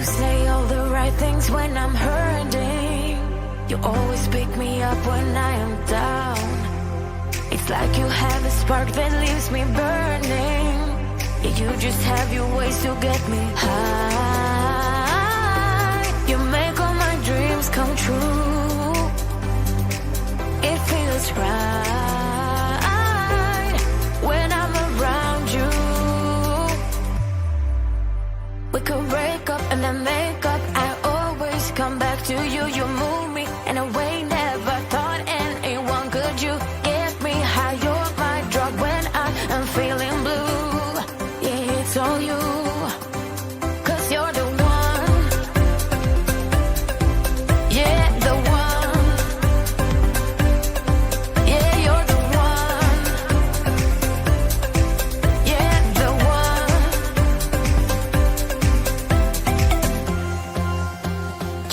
You say all the right things when I'm hurting. You always pick me up when I am down. It's like you have a spark that leaves me burning. Yeah, you just have your ways to get me high. You make all my dreams come true. It feels right when I'm around you. We could break up and then make up. I always come back to you. You move me in a way never thought anyone could. You get me high. You're my drug when I am feeling blue. Yeah, it's all you. 'Cause you're the one. Yeah, the one. Yeah, you're the one. Yeah, the one.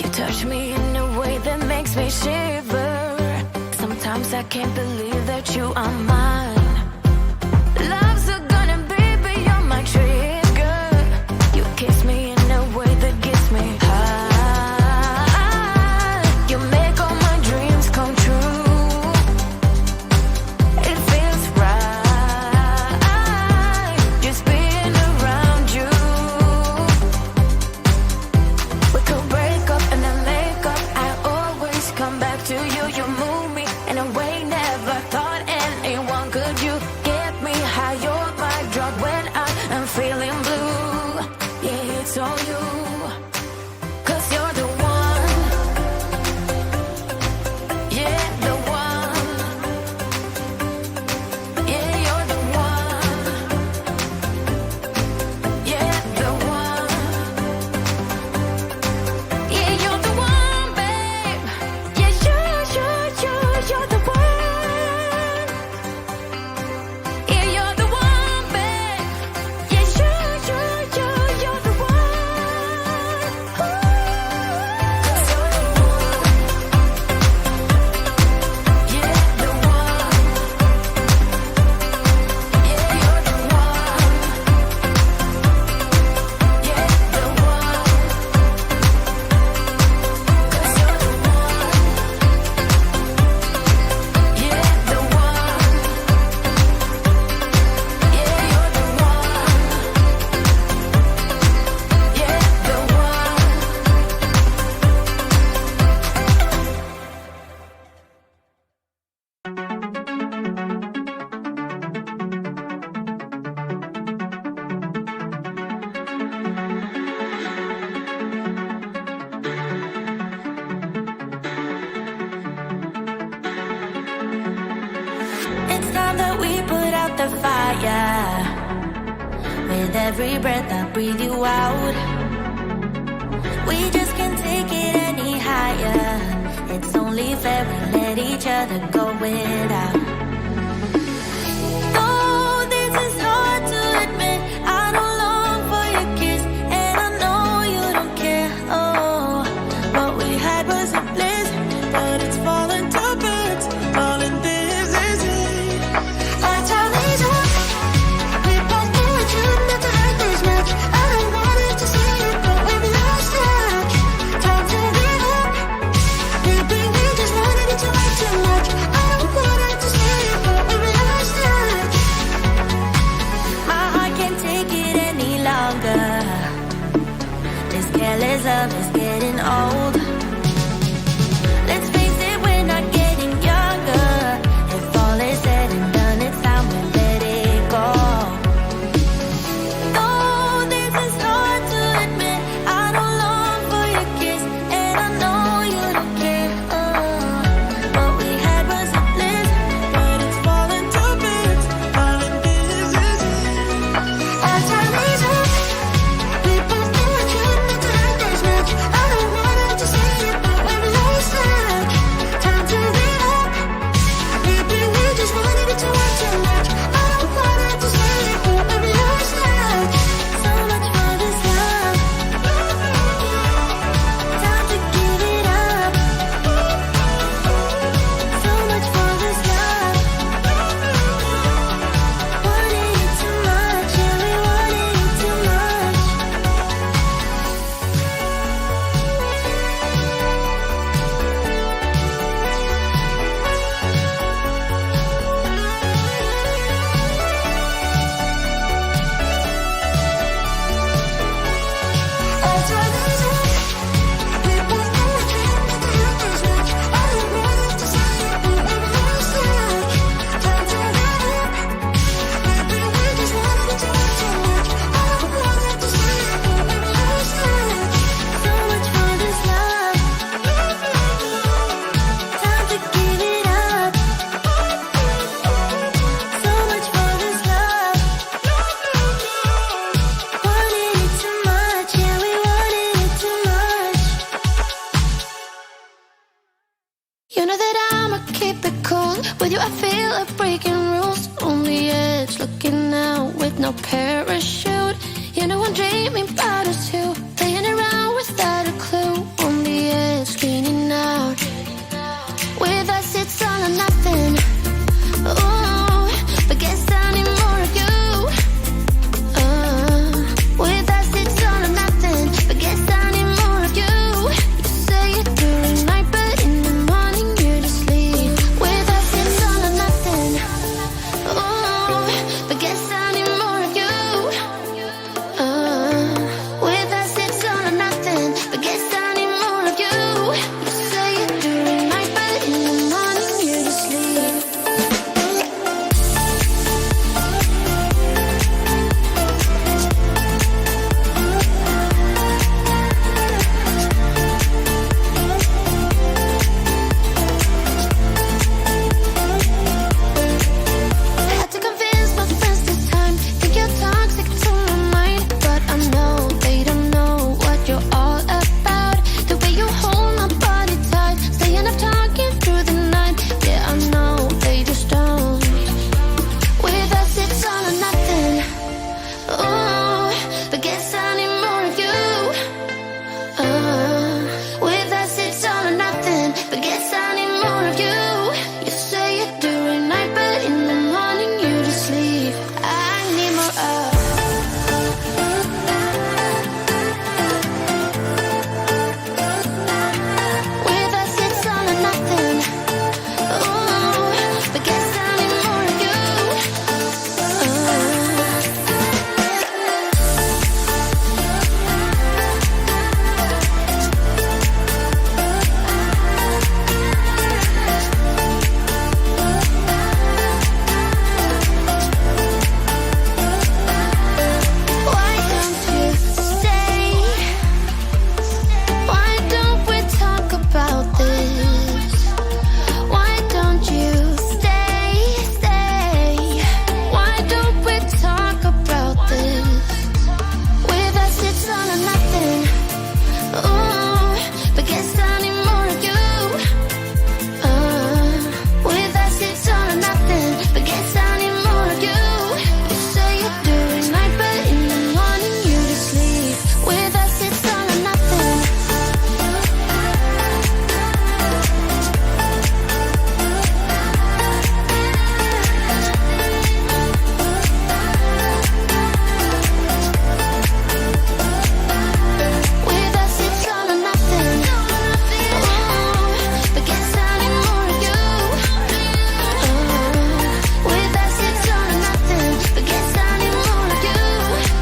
You touch me in a way that makes me shiver. Sometimes I can't believe that you are mine. Love's gonna be beyond my trigger. You kiss me in a way that gets me high. You make all my dreams come true. It feels right just being around you. We could break up and then make up. I always come back to you. You move me in a way never thought anyone could. You get me high. You're my drug when I am feeling blue. Yeah, it's all you. 'Cause you're the one. Yeah, the one. Yeah, you're the one. Yeah, the one. Yeah, you're the one, babe. Yeah, you're the one. Yeah, you're the one, babe. Yeah, you're the one. Ooh. 'Cause you're the one. Yeah, the one. Yeah, you're the one. Yeah, the one. 'Cause you're the one. Yeah, the one. Yeah, you're the one. Yeah, the one. It's time that we put out the fire. With every breath I breathe you out. We just can't take it any higher. It's only fair we let each other go without. Oh, this is hard to admit. I don't long for your kiss, and I know you don't care. Oh, what we had was a bliss, but it's falling to bits. Falling, this is it. That's how we do. We both knew it shouldn't have to hurt this much. I wanted to say it, but we lost touch. Time to give up. Maybe we just wanted it too much. I wanted to say just looking out with no parachute. You know I'm dreaming about us too, playing around without a clue. On the edge, cleaning out. With us it's all or nothing. Ooh, but guess I need more of you. With us it's all or nothing, but guess I need more of you. You say it during night, but in the morning you're asleep. With us it's all or nothing. Ooh, but guess I need more of you. With us it's all or nothing, but guess I need more of you. You say it during night, but in the morning you're asleep. Had to convince my friends this time. Think you're toxic to my mind, but I know they don't know what you're all about. The way you hold my body tight, staying up talking through the night. Yeah, I know they just don't. With us it's all or nothing. Ooh, but guess I need more of you. With us it's all or nothing, but guess I need more of you. You say it during night, but in the morning you're asleep. I need more of. With us it's all or nothing. Ooh, but guess I need more of you. Why don't you stay? Why don't we talk about this? Why don't you stay? Why don't we talk about this? With us it's all or nothing. Ooh, but guess I need more of you. With us it's all or nothing, but guess I need more of you. You say it during night, but in the morning you're asleep. With us it's all or nothing. With us it's all or nothing. Ooh, but guess I need more of you. With us it's all or nothing, but guess I need more of you.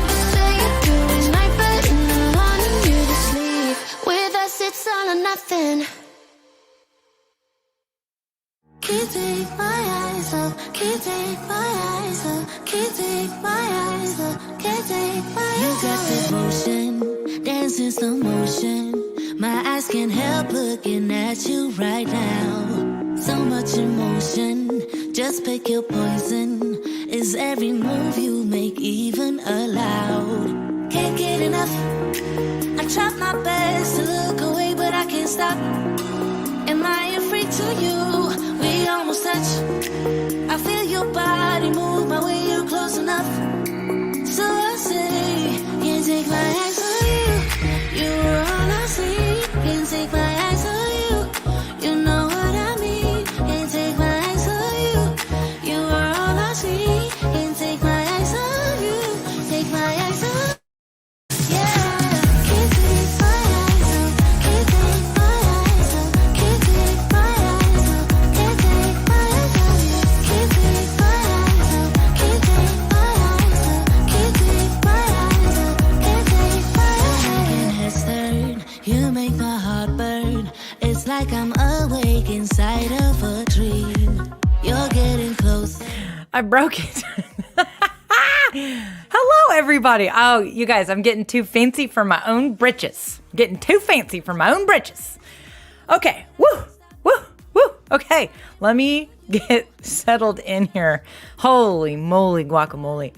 You say it during night, but in the morning you're asleep. With us it's all or nothing. Can't take my eyes off, can't take my eyes off, can't take my eyes off, can't take my eyes off. You got this motion, dancing slow motion. My eyes can't help looking at you right now. So much emotion, just pick your poison. Is every move you make even allowed? Can't get enough. I try my best to look away, but I can't stop. Am I a freak to you? We almost touch. I feel your body move my way, you're close enough. So I say, can't take my eyes on you. You were all I see. Can't take my eyes on you. You know what I mean. Can't take my eyes on you. You were all I see. Can't take my eyes on you. Take my eyes on. Yeah. Can't take my eyes off. Can't take my eyes off. Can't take my eyes off. Can't take my eyes off you. Can't take my eyes off. Can't take my eyes off. Can't take my eyes off. Can't take my eyes off. Second head stern, you make my heart burn. It's like I'm awake inside of a dream. You're getting close. I broke it. Hello, everybody. Oh, you guys, I'm getting too fancy for my own britches. Getting too fancy for my own britches. Okay. Woo, woo, woo. Okay. Let me get settled in here. Holy moly guacamole.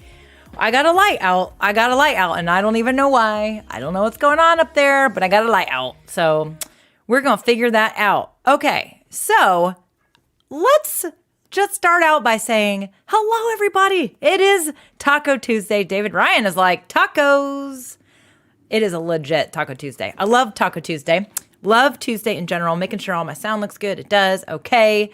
I got a light out. And I don't even know why. I don't know what's going on up there, but I got a light out. So we're going to figure that out. Okay. So let's just start out by saying, hello, everybody. It is Taco Tuesday. David Ryan is like, tacos. It is a legit Taco Tuesday. I love Taco Tuesday. Love Tuesday in general, making sure all my sound looks good. It does. Okay.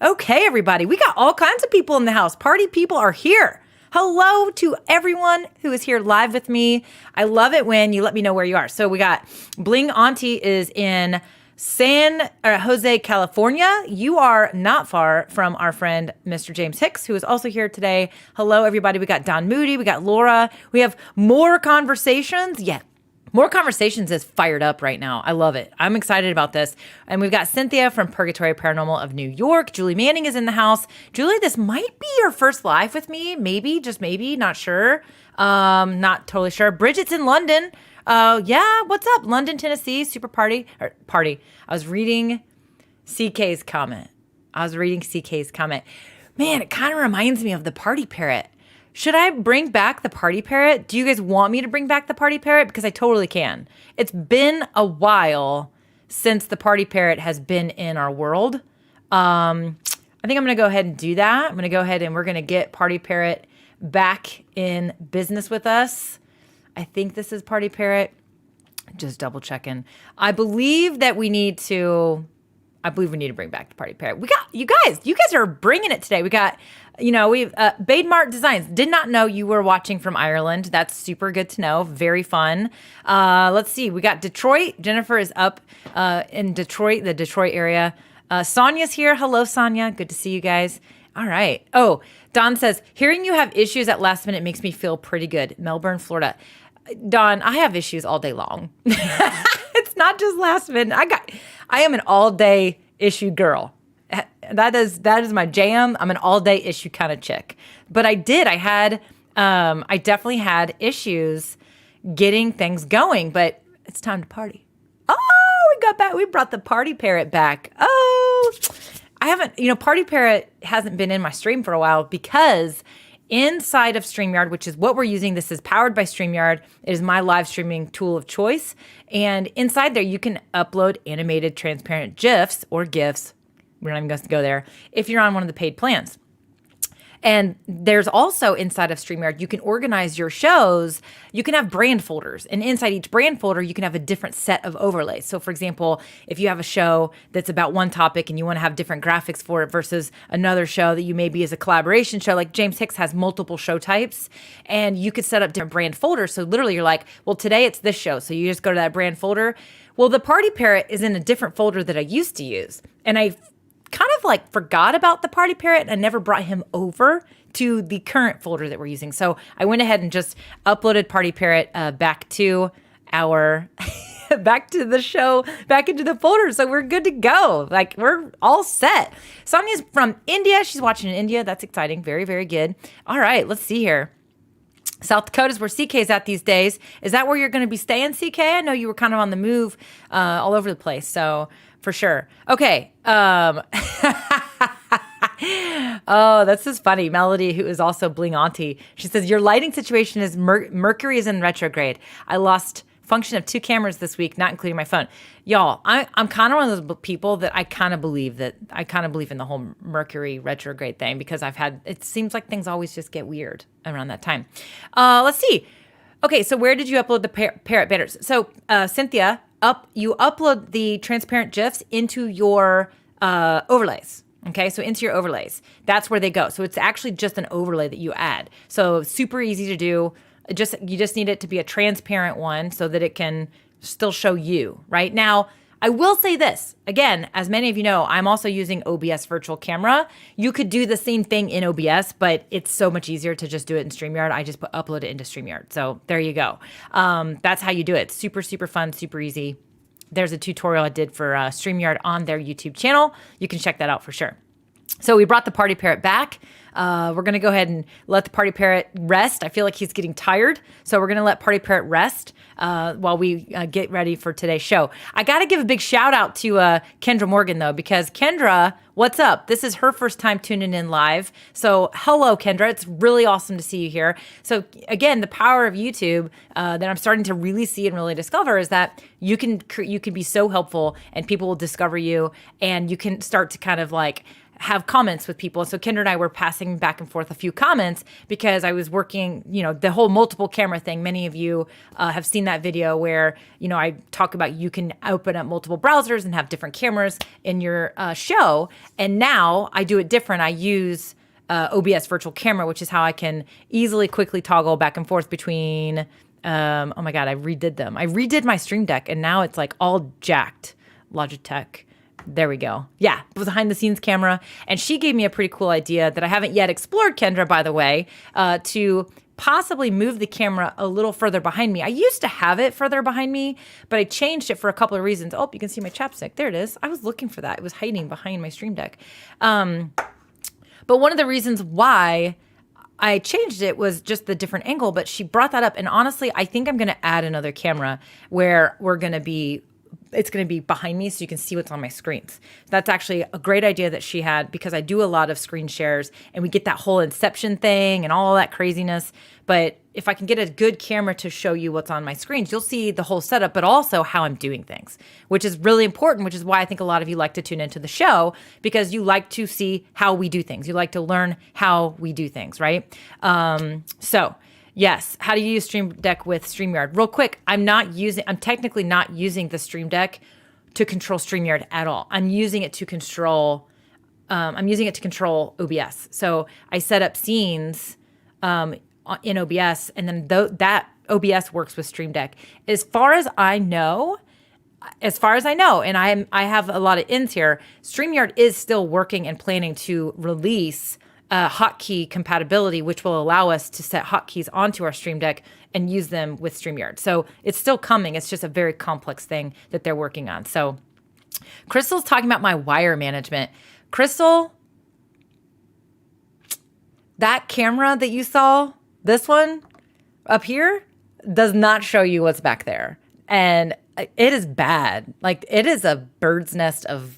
Okay, everybody. We got all kinds of people in the house. Party people are here. Hello to everyone who is here live with me. I love it when you let me know where you are. So we got Bling Auntie is in San Jose, California. You are not far from our friend, Mr. James Hicks, who is also here today. Hello, everybody. We got Don Moody. We got Laura. We have more conversations. Yeah, more conversations is fired up right now. I love it. I'm excited about this. And we've got Cynthia from Purgatory Paranormal of New York. Julie Manning is in the house. Julie, this might be your first live with me. Maybe, just maybe, not sure. Not totally sure. Bridget's in London. Yeah, what's up? London, Tennessee, super party. I was reading CK's comment. Man, it kind of reminds me of the party parrot. Should I bring back the party parrot? Do you guys want me to bring back the party parrot? Because I totally can. It's been a while since the party parrot has been in our world. I think I'm going to go ahead and do that. I'm going to go ahead and we're going to get party parrot back in business with us. I think this is Party Parrot. Just double checking. I believe we need to bring back the Party Parrot. We got you guys are bringing it today. We got, we've Bademart Designs. Did not know you were watching from Ireland. That's super good to know. Very fun. Let's see. We got Detroit. Jennifer is up in Detroit, the Detroit area. Sonia's here. Hello, Sonia. Good to see you guys. All right. Oh, Don says, hearing you have issues at last minute makes me feel pretty good. Melbourne, Florida. Don, I have issues all day long. It's not just last minute. I am an all day issue girl. That is my jam. I'm an all day issue kind of chick. But I definitely had issues getting things going, but it's time to party. Oh, we got back. We brought the party parrot back. Oh, I haven't, party parrot hasn't been in my stream for a while because inside of StreamYard, which is what we're using, this is powered by StreamYard. It is my live streaming tool of choice. And inside there, you can upload animated, transparent GIFs or GIFs. We're not even going to go there if you're on one of the paid plans. And there's also inside of StreamYard, you can organize your shows. You can have brand folders. And inside each brand folder, you can have a different set of overlays. So for example, if you have a show that's about one topic and you want to have different graphics for it versus another show that you maybe is a collaboration show, like James Hicks has multiple show types, and you could set up different brand folders. So literally you're like, well, today it's this show. So you just go to that brand folder. Well, the Party Parrot is in a different folder that I used to use. And I kind of forgot about the Party Parrot and I never brought him over to the current folder that we're using. So I went ahead and just uploaded Party Parrot back to back to the show, back into the folder. So we're good to go. We're all set. Sonia's from India. She's watching in India. That's exciting. Very, very good. All right, let's see here. South Dakota is where CK's at these days. Is that where you're going to be staying, CK? I know you were kind of on the move all over the place. So for sure. Okay. Oh, that's just funny. Melody, who is also Bling Auntie, she says, your lighting situation is Mercury is in retrograde. I lost function of 2 cameras this week, not including my phone. Y'all, I'm kind of one of those people that I kind of believe in the whole Mercury retrograde thing because it seems like things always just get weird around that time. Let's see. Okay, so where did you upload the parrot banners? So Cynthia, you upload the transparent GIFs into your overlays. Okay, so into your overlays. That's where they go. So it's actually just an overlay that you add. So super easy to do. You just need it to be a transparent one so that it can still show you, right? Now, I will say this. Again, as many of you know, I'm also using OBS Virtual Camera. You could do the same thing in OBS, but it's so much easier to just do it in StreamYard. I just upload it into StreamYard. So there you go. That's how you do it. Super, super fun, super easy. There's a tutorial I did for StreamYard on their YouTube channel. You can check that out for sure. So we brought the Party Parrot back. We're going to go ahead and let the Party Parrot rest. I feel like he's getting tired. So we're going to let Party Parrot rest while we get ready for today's show. I got to give a big shout out to Kendra Morgan, though, because Kendra, what's up? This is her first time tuning in live. So hello, Kendra. It's really awesome to see you here. So again, the power of YouTube that I'm starting to really see and really discover is that you can be so helpful and people will discover you and you can start to kind of have comments with people. So Kendra and I were passing back and forth a few comments because I was working, the whole multiple camera thing. Many of you have seen that video where, I talk about you can open up multiple browsers and have different cameras in your show. And now I do it different. I use OBS virtual camera, which is how I can easily, quickly toggle back and forth between, oh my God, I redid them. I redid my Stream Deck and now it's like all jacked. Logitech. There we go. Yeah, behind the scenes camera. And she gave me a pretty cool idea that I haven't yet explored, Kendra, by the way, to possibly move the camera a little further behind me. I used to have it further behind me, but I changed it for a couple of reasons. Oh, you can see my chapstick. There it is. I was looking for that. It was hiding behind my Stream Deck. But one of the reasons why I changed it was just the different angle, but she brought that up. And honestly, I think I'm going to add another camera where it's going to be behind me so you can see what's on my screens. That's actually a great idea that she had because I do a lot of screen shares and we get that whole Inception thing and all that craziness. But if I can get a good camera to show you what's on my screens, you'll see the whole setup, but also how I'm doing things, which is really important, which is why I think a lot of you like to tune into the show because you like to see how we do things. You like to learn how we do things, right? Yes. How do you use Stream Deck with StreamYard? Real quick, I'm technically not using the Stream Deck to control StreamYard at all. I'm using it to control OBS. So I set up scenes in OBS, and then that OBS works with Stream Deck. As far as I know, and I have a lot of ins here, StreamYard is still working and planning to release hotkey compatibility, which will allow us to set hotkeys onto our Stream Deck and use them with StreamYard. So it's still coming. It's just a very complex thing that they're working on. So Crystal's talking about my wire management. Crystal, that camera that you saw, this one up here, does not show you what's back there. And it is bad. Like, it is a bird's nest of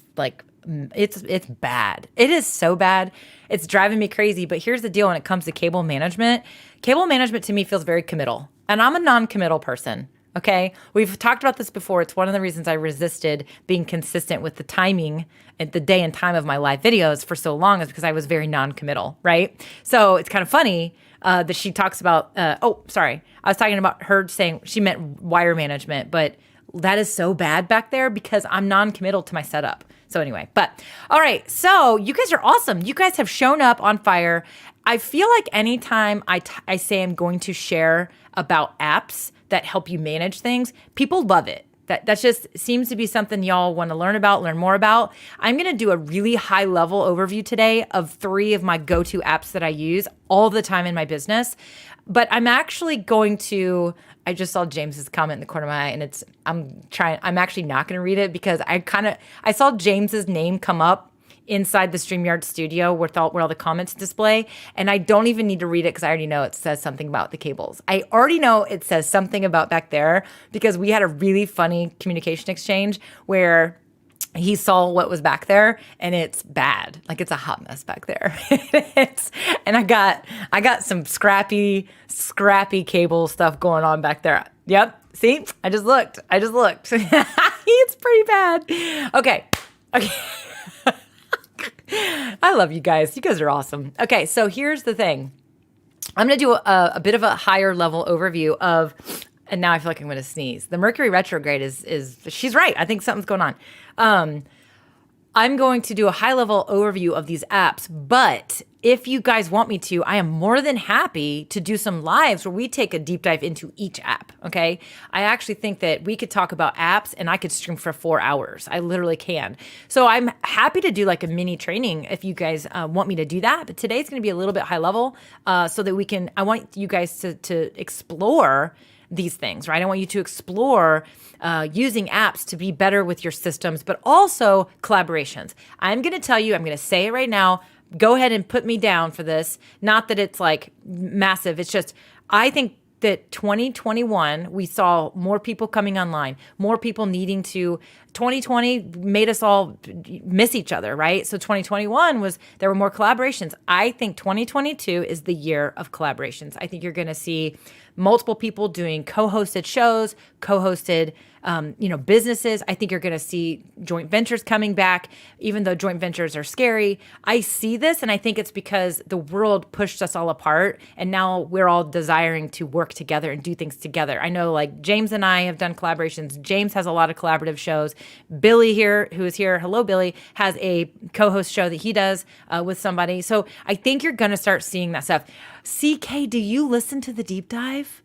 it's bad. It is so bad. It's driving me crazy. But here's the deal when it comes to cable management. Cable management to me feels very committal. And I'm a non-committal person. Okay? We've talked about this before. It's one of the reasons I resisted being consistent with the timing and the day and time of my live videos for so long is because I was very non-committal, right? So it's kind of funny that she talks about, I was talking about her saying she meant wire management, but that is so bad back there because I'm non-committal to my setup. So anyway, all right. So you guys are awesome. You guys have shown up on fire. I feel like anytime I say I'm going to share about apps that help you manage things, people love it. That just seems to be something y'all want to learn more about. I'm going to do a really high level overview today of 3 of my go-to apps that I use all the time in my business. But I'm actually going to, I just saw James's comment in the corner of my eye and I'm actually not going to read it because I saw James's name come up inside the StreamYard studio where all the comments display. And I don't even need to read it because I already know it says something about the cables. I already know it says something about back there because we had a really funny communication exchange where he saw what was back there and it's bad. Like, it's a hot mess back there. And I got some scrappy cable stuff going on back there. Yep. See, I just looked. It's pretty bad. Okay. I love you guys. You guys are awesome. Okay. So here's the thing. I'm going to do a bit of a higher level overview of, and now I feel like I'm going to sneeze. The Mercury retrograde is she's right. I think something's going on. I'm going to do a high level overview of these apps, but if you guys want me to, I am more than happy to do some lives where we take a deep dive into each app, okay? I actually think that we could talk about apps and I could stream for 4 hours. I literally can. So I'm happy to do like a mini training if you guys want me to do that, but today's gonna be a little bit high level so that I want you guys to explore these things, right? I want you to explore using apps to be better with your systems, but also collaborations. I'm going to tell you, I'm going to say it right now. Go ahead and put me down for this. Not that it's like massive. It's just, I think that 2021, we saw more people coming online, more people needing to 2020 made us all miss each other, right? So 2021 there were more collaborations. I think 2022 is the year of collaborations. I think you're going to see multiple people doing co-hosted shows, co-hosted businesses. I think you're going to see joint ventures coming back, even though joint ventures are scary. I see this, and I think it's because the world pushed us all apart, and now we're all desiring to work together and do things together. I know, like, James and I have done collaborations. James has a lot of collaborative shows. Billy here, who is here, hello, Billy, has a co-host show that he does with somebody. So I think you're going to start seeing that stuff. CK, do you listen to the deep dive?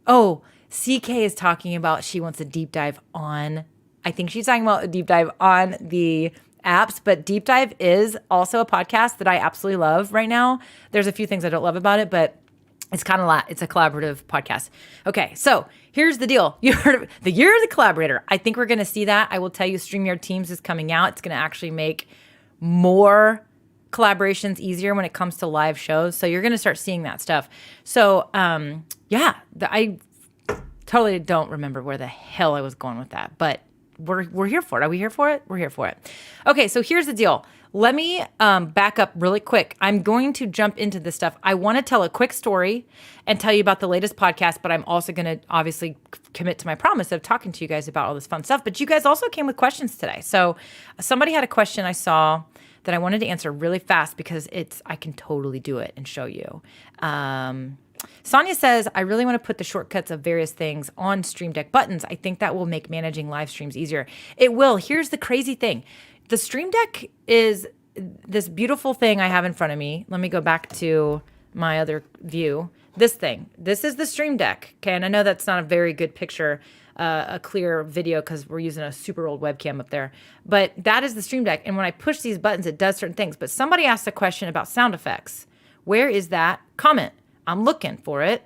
Oh, CK is talking about she wants a deep dive on, I think she's talking about a deep dive on the apps, but Deep Dive is also a podcast that I absolutely love right now. There's a few things I don't love about it, but it's kind of it's a collaborative podcast. Okay, so here's the deal. You heard of the year of the collaborator. I think we're going to see that. I will tell you, StreamYard Teams is coming out. It's going to actually make more collaborations easier when it comes to live shows. So you're going to start seeing that stuff. So I totally don't remember where the hell I was going with that, but we're here for it. Are we here for it? We're here for it. Okay, so here's the deal. Let me back up really quick. I'm going to jump into this stuff. I want to tell a quick story and tell you about the latest podcast, but I'm also going to obviously commit to my promise of talking to you guys about all this fun stuff. But you guys also came with questions today. So somebody had a question I saw that I wanted to answer really fast because I can totally do it and show you. Sonia says, I really want to put the shortcuts of various things on Stream Deck buttons. I think that will make managing live streams easier. It will. Here's the crazy thing. The Stream Deck is this beautiful thing I have in front of me. Let me go back to my other view. This thing. This is the Stream Deck. Okay, and I know that's not a very good picture, a clear video because we're using a super old webcam up there. But that is the Stream Deck. And when I push these buttons, it does certain things. But somebody asked a question about sound effects. Where is that comment? I'm looking for it.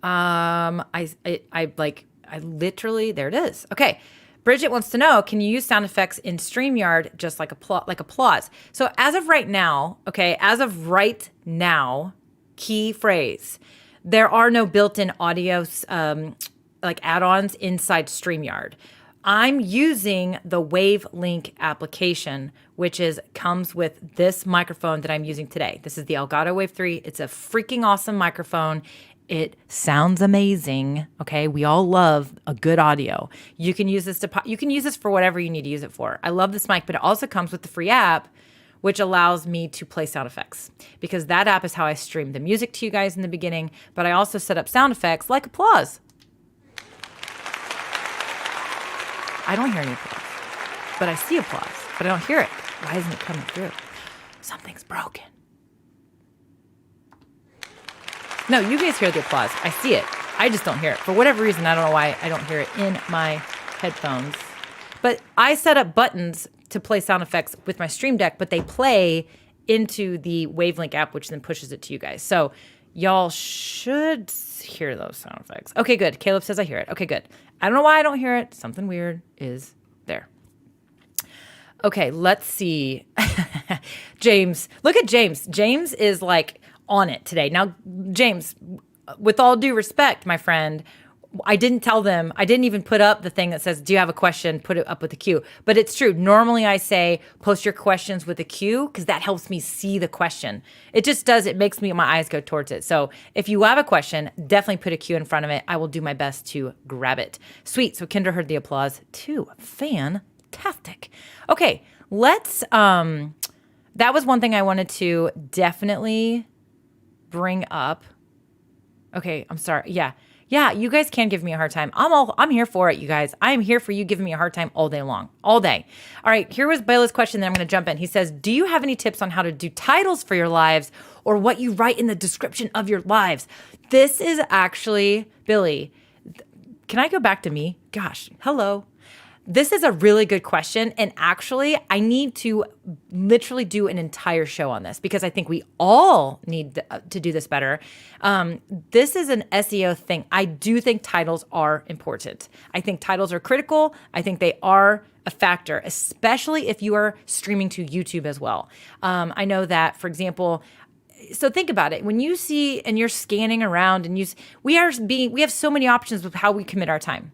I literally, there it is. Okay. Bridget wants to know, can you use sound effects in StreamYard just like applause? So as of right now, key phrase, there are no built-in audio add-ons inside StreamYard. I'm using the Wavelink application, which comes with this microphone that I'm using today. This is the Elgato Wave 3. It's a freaking awesome microphone. It sounds amazing. Okay, we all love a good audio. You can use this for whatever you need to use it for. I love this mic, but it also comes with the free app, which allows me to play sound effects because that app is how I streamed the music to you guys in the beginning. But I also set up sound effects like applause. I don't hear any applause, but I see applause, but I don't hear it. Why isn't it coming through? Something's broken. No, you guys hear the applause. I see it. I just don't hear it. For whatever reason, I don't know why I don't hear it in my headphones. But I set up buttons to play sound effects with my Stream Deck, but they play into the Wavelink app, which then pushes it to you guys. So y'all should hear those sound effects. Okay, good. Caleb says I hear it. Okay, good. I don't know why I don't hear it. Something weird is there. Okay, let's see. James, look at James. James is like on it today. Now, James, with all due respect, my friend, I didn't even put up the thing that says, do you have a question? Put it up with a Q. But it's true. Normally I say, post your questions with a Q because that helps me see the question. It just does. It makes my eyes go towards it. So if you have a question, definitely put a Q in front of it. I will do my best to grab it. Sweet. So Kendra heard the applause too. Fantastic. Okay. Let's, that was one thing I wanted to definitely bring up. Okay. I'm sorry. Yeah, you guys can give me a hard time. I'm here for it, you guys. I am here for you giving me a hard time all day long. All day. All right, here was Bela's question, then I'm going to jump in. He says, do you have any tips on how to do titles for your lives or what you write in the description of your lives? This is actually, Billy, can I go back to me? Gosh, hello. This is a really good question. And actually, I need to literally do an entire show on this because I think we all need to do this better. This is an SEO thing. I do think titles are important. I think titles are critical. I think they are a factor, especially if you are streaming to YouTube as well. I know that, for example, so think about it. When you see and you're scanning around and we have so many options with how we commit our time.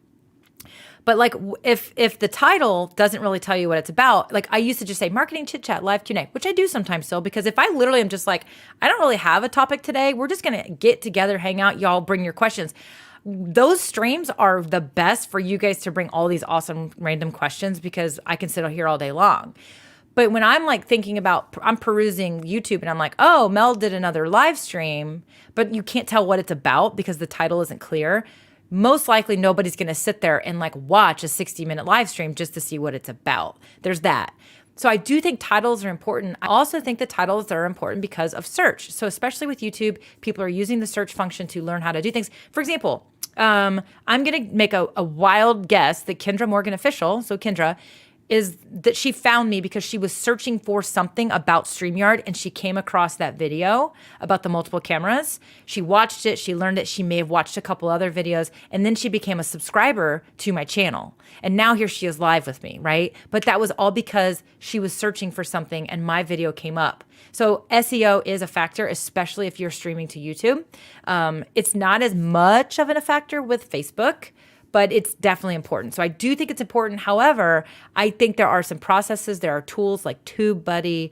But like if the title doesn't really tell you what it's about, like I used to just say marketing chit chat live Q&A, which I do sometimes still, because if I literally am just like, I don't really have a topic today, we're just going to get together, hang out, y'all bring your questions. Those streams are the best for you guys to bring all these awesome random questions, because I can sit here all day long. But when I'm like thinking about, I'm perusing YouTube and I'm like, oh, Mel did another live stream, but you can't tell what it's about because the title isn't clear. Most likely nobody's going to sit there and like watch a 60-minute live stream just to see what it's about. There's that. So I do think titles are important. I also think the titles are important because of search. So especially with YouTube, people are using the search function to learn how to do things. For example, I'm going to make a wild guess that Kendra Morgan Official, so Kendra, is that she found me because she was searching for something about StreamYard and she came across that video about the multiple cameras. She watched it, she learned it, she may have watched a couple other videos, and then she became a subscriber to my channel. And now here she is live with me, right? But that was all because she was searching for something and my video came up. So SEO is a factor, especially if you're streaming to YouTube. It's not as much of a factor with Facebook, but it's definitely important. So I do think it's important. However, I think there are some processes, there are tools like TubeBuddy,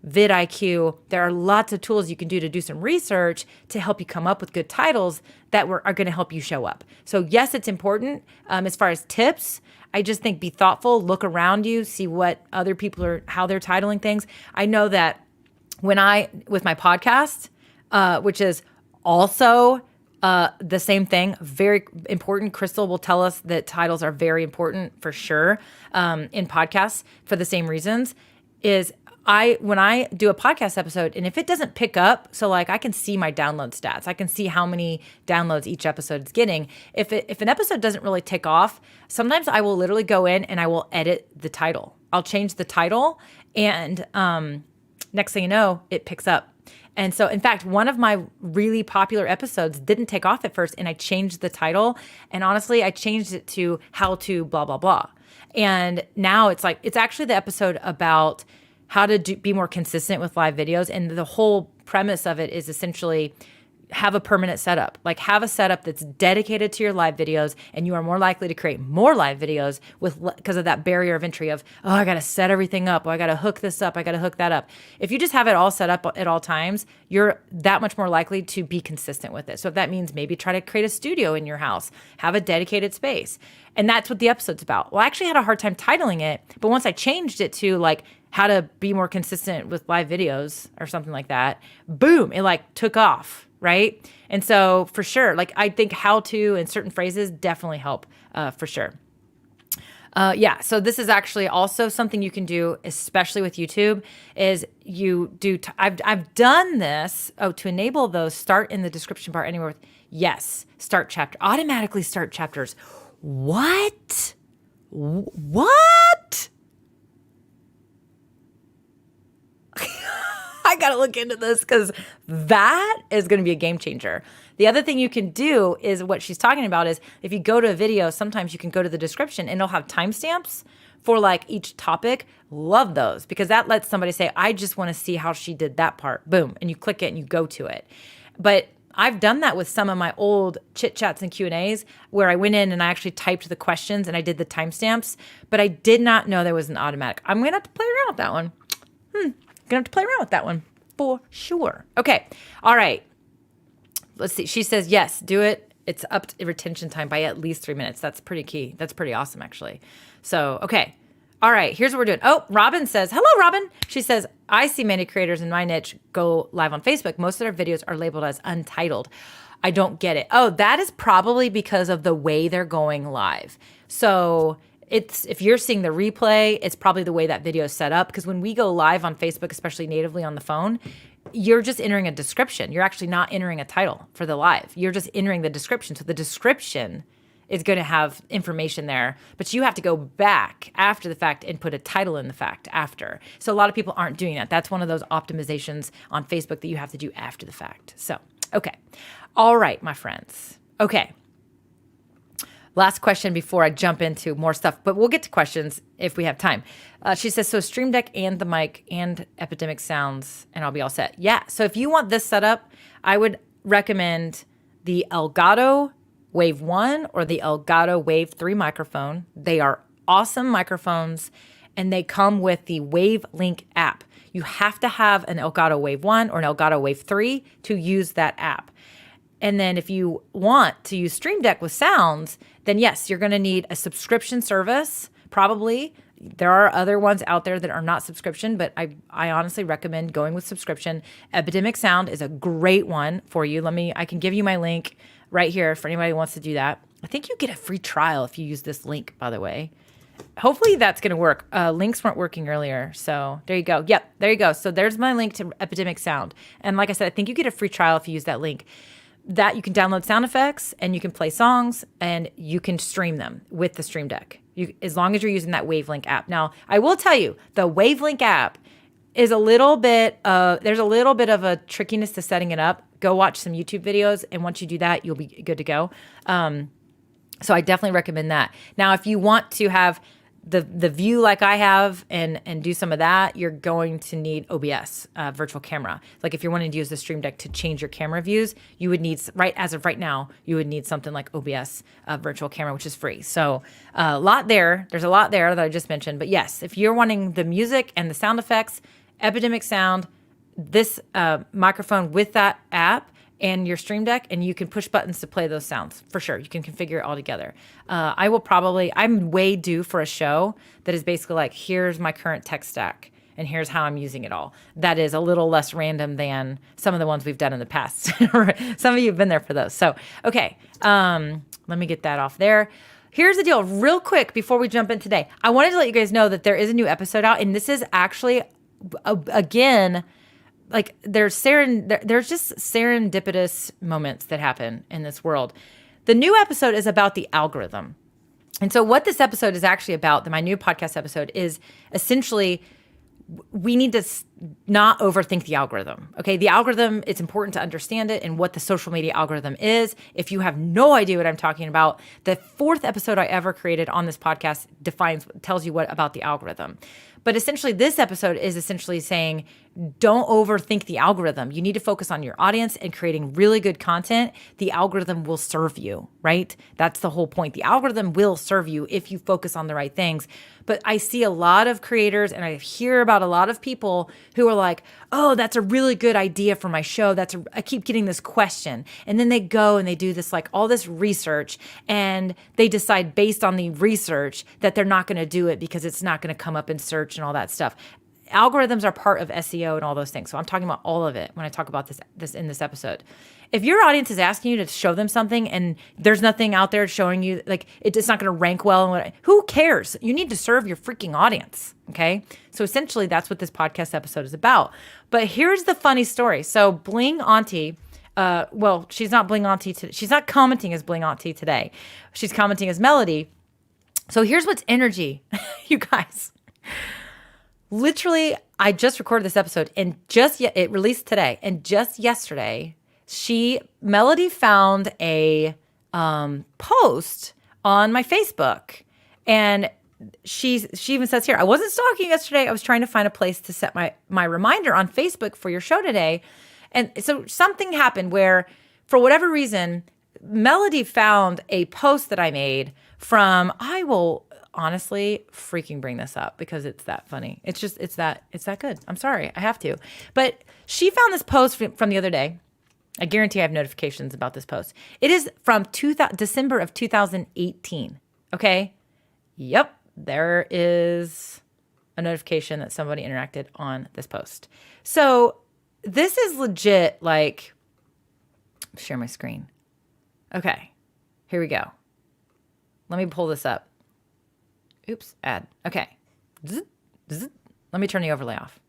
vidIQ. There are lots of tools you can do some research to help you come up with good titles that are going to help you show up. So yes, it's important. As far as tips, I just think be thoughtful, look around you, see what other people are, how they're titling things. I know that with my podcast, which is also the same thing, very important. Crystal will tell us that titles are very important for sure in podcasts for the same reasons. When I do a podcast episode, and if it doesn't pick up, so like I can see my download stats, I can see how many downloads each episode is getting. If an episode doesn't really take off, sometimes I will literally go in and I will edit the title. I'll change the title, and next thing you know, it picks up. And so, in fact, one of my really popular episodes didn't take off at first, and I changed the title. And honestly, I changed it to how to blah, blah, blah. And now it's actually the episode about how to be more consistent with live videos. And the whole premise of it is essentially have a permanent setup. Like have a setup that's dedicated to your live videos, and you are more likely to create more live videos because of that barrier of entry of, oh, I got to set everything up. Oh, I got to hook this up. I got to hook that up. If you just have it all set up at all times, you're that much more likely to be consistent with it. So if that means maybe try to create a studio in your house, have a dedicated space. And that's what the episode's about. Well, I actually had a hard time titling it, but once I changed it to like how to be more consistent with live videos or something like that, boom, it like took off. Right? And so for sure, like I think how to and certain phrases definitely help for sure. Yeah. So this is actually also something you can do, especially with YouTube, is you do, I've done this. Oh, to enable those, start in the description bar anywhere with, yes, start chapter, automatically start chapters. What? I got to look into this because that is going to be a game changer. The other thing you can do is what she's talking about is if you go to a video, sometimes you can go to the description and it'll have timestamps for like each topic. Love those because that lets somebody say, I just want to see how she did that part. Boom. And you click it and you go to it. But I've done that with some of my old chit chats and Q&As where I went in and I actually typed the questions and I did the timestamps, but I did not know there was an automatic. I'm going to have to play around with that one. Gonna have to play around with that one for sure. Okay. All right. Let's see. She says, yes, do it. It's up to retention time by at least 3 minutes. That's pretty key. That's pretty awesome, actually. So, okay. All right. Here's what we're doing. Oh, Robin says, hello, Robin. She says, I see many creators in my niche go live on Facebook. Most of their videos are labeled as untitled. I don't get it. Oh, that is probably because of the way they're going live. So if you're seeing the replay, it's probably the way that video is set up. Because when we go live on Facebook, especially natively on the phone, you're just entering a description. You're actually not entering a title for the live. You're just entering the description. So the description is going to have information there, but you have to go back after the fact and put a title in the fact after. So a lot of people aren't doing that. That's one of those optimizations on Facebook that you have to do after the fact. So, okay. All right, my friends. Okay. Last question before I jump into more stuff, but we'll get to questions if we have time. She says, so Stream Deck and the mic and Epidemic Sounds, and I'll be all set. Yeah, so if you want this setup, I would recommend the Elgato Wave 1 or the Elgato Wave 3 microphone. They are awesome microphones, and they come with the WaveLink app. You have to have an Elgato Wave 1 or an Elgato Wave 3 to use that app. And then if you want to use Stream Deck with sounds, then yes, you're going to need a subscription service, probably. There are other ones out there that are not subscription, but I honestly recommend going with subscription. Epidemic Sound is a great one for you. I can give you my link right here for anybody who wants to do that. I think you get a free trial if you use this link, by the way. Hopefully that's going to work. Links weren't working earlier. So there you go. Yep, there you go. So there's my link to Epidemic Sound. And like I said, I think you get a free trial if you use that link. That you can download sound effects and you can play songs and you can stream them with the Stream Deck. As long as you're using that WaveLink app. Now, I will tell you, the WaveLink app is there's a little bit of a trickiness to setting it up. Go watch some YouTube videos, and once you do that, you'll be good to go. So I definitely recommend that. Now, if you want to have the view like I have and do some of that, you're going to need OBS, virtual camera. Like if you're wanting to use the Stream Deck to change your camera views, you would need, as of right now, you would need something like OBS, virtual camera, which is free. So there's a lot there that I just mentioned. But yes, if you're wanting the music and the sound effects, Epidemic Sound, this microphone with that app, and your Stream Deck, and you can push buttons to play those sounds for sure. You can configure it all together. I'm way due for a show that is basically like, here's my current tech stack and here's how I'm using it all. That is a little less random than some of the ones we've done in the past. Some of you have been there for those. So, okay, let me get that off there. Here's the deal, real quick before we jump in today. I wanted to let you guys know that there is a new episode out, and this is actually, again, like there's just serendipitous moments that happen in this world. The new episode is about the algorithm. And so what this episode is actually about, my new podcast episode, is essentially we need to not overthink the algorithm. Okay, the algorithm, it's important to understand it and what the social media algorithm is. If you have no idea what I'm talking about, the 4th episode I ever created on this podcast tells you what about the algorithm. But essentially, this episode is essentially saying, don't overthink the algorithm. You need to focus on your audience and creating really good content. The algorithm will serve you, right? That's the whole point. The algorithm will serve you if you focus on the right things. But I see a lot of creators and I hear about a lot of people who are like, oh, that's a really good idea for my show. I keep getting this question. And then they go and they do this, like all this research, and they decide based on the research that they're not going to do it because it's not going to come up in search and all that stuff. Algorithms are part of SEO and all those things. So I'm talking about all of it when I talk about this in this episode. If your audience is asking you to show them something and there's nothing out there showing you, like it's not going to rank well, who cares? You need to serve your freaking audience, okay? So essentially that's what this podcast episode is about. But here's the funny story. So Bling Auntie, she's not Bling Auntie she's not commenting as Bling Auntie today. She's commenting as Melody. So here's what's energy, you guys. Literally, I just recorded this episode and it released today. And just yesterday, Melody found a post on my Facebook. And she even says here, I wasn't stalking yesterday. I was trying to find a place to set my reminder on Facebook for your show today. And so something happened where, for whatever reason, Melody found a post that I made I will honestly freaking bring this up because it's that funny. It's that good. I'm sorry. I have to. But she found this post from the other day. I guarantee I have notifications about this post. It is from December of 2018. Okay. Yep. There is a notification that somebody interacted on this post. So this is legit, like, share my screen. Okay. Here we go. Let me pull this up. Oops, ad. Okay. Let me turn the overlay off.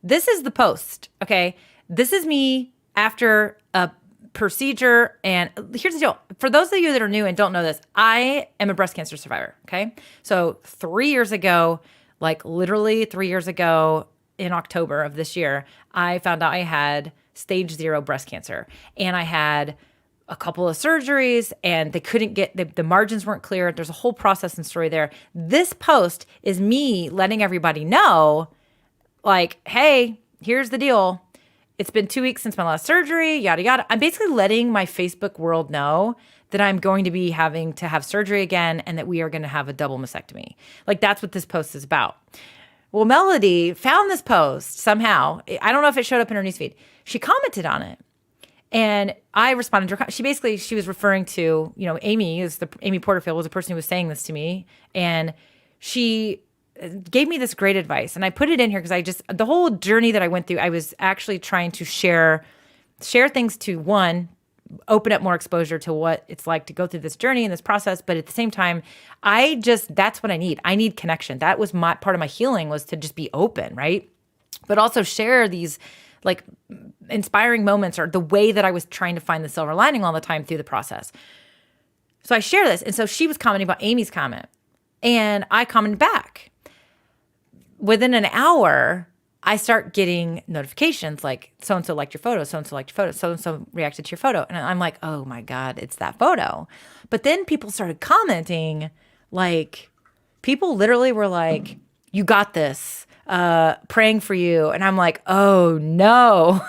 This is the post, okay? This is me after a procedure. And here's the deal. For those of you that are new and don't know this, I am a breast cancer survivor, okay? So 3 years ago, like literally 3 years ago in October of this year, I found out I had stage 0 breast cancer. And I had a couple of surgeries and they couldn't get, the margins weren't clear. There's a whole process and story there. This post is me letting everybody know, like, hey, here's the deal. it's been 2 weeks since my last surgery, yada, yada. I'm basically letting my Facebook world know that I'm going to be having to have surgery again and that we are going to have a double mastectomy. Like, that's what this post is about. Well, Melody found this post somehow. I don't know if it showed up in her newsfeed. She commented on it. And I responded to her. She was referring to, Amy Porterfield was the person who was saying this to me. And she gave me this great advice. And I put it in here because the whole journey that I went through, I was actually trying to share things to, one, open up more exposure to what it's like to go through this journey and this process. But at the same time, that's what I need. I need connection. That was my part of my healing, was to just be open, right? But also share these like inspiring moments, or the way that I was trying to find the silver lining all the time through the process. So I share this. And so she was commenting about Amy's comment, and I commented back. Within an hour, I start getting notifications like, so-and-so liked your photo, so-and-so liked your photo, so-and-so reacted to your photo. And I'm like, oh my God, it's that photo. But then people started commenting, like, people literally were like, you got this, praying for you. And I'm like, oh no.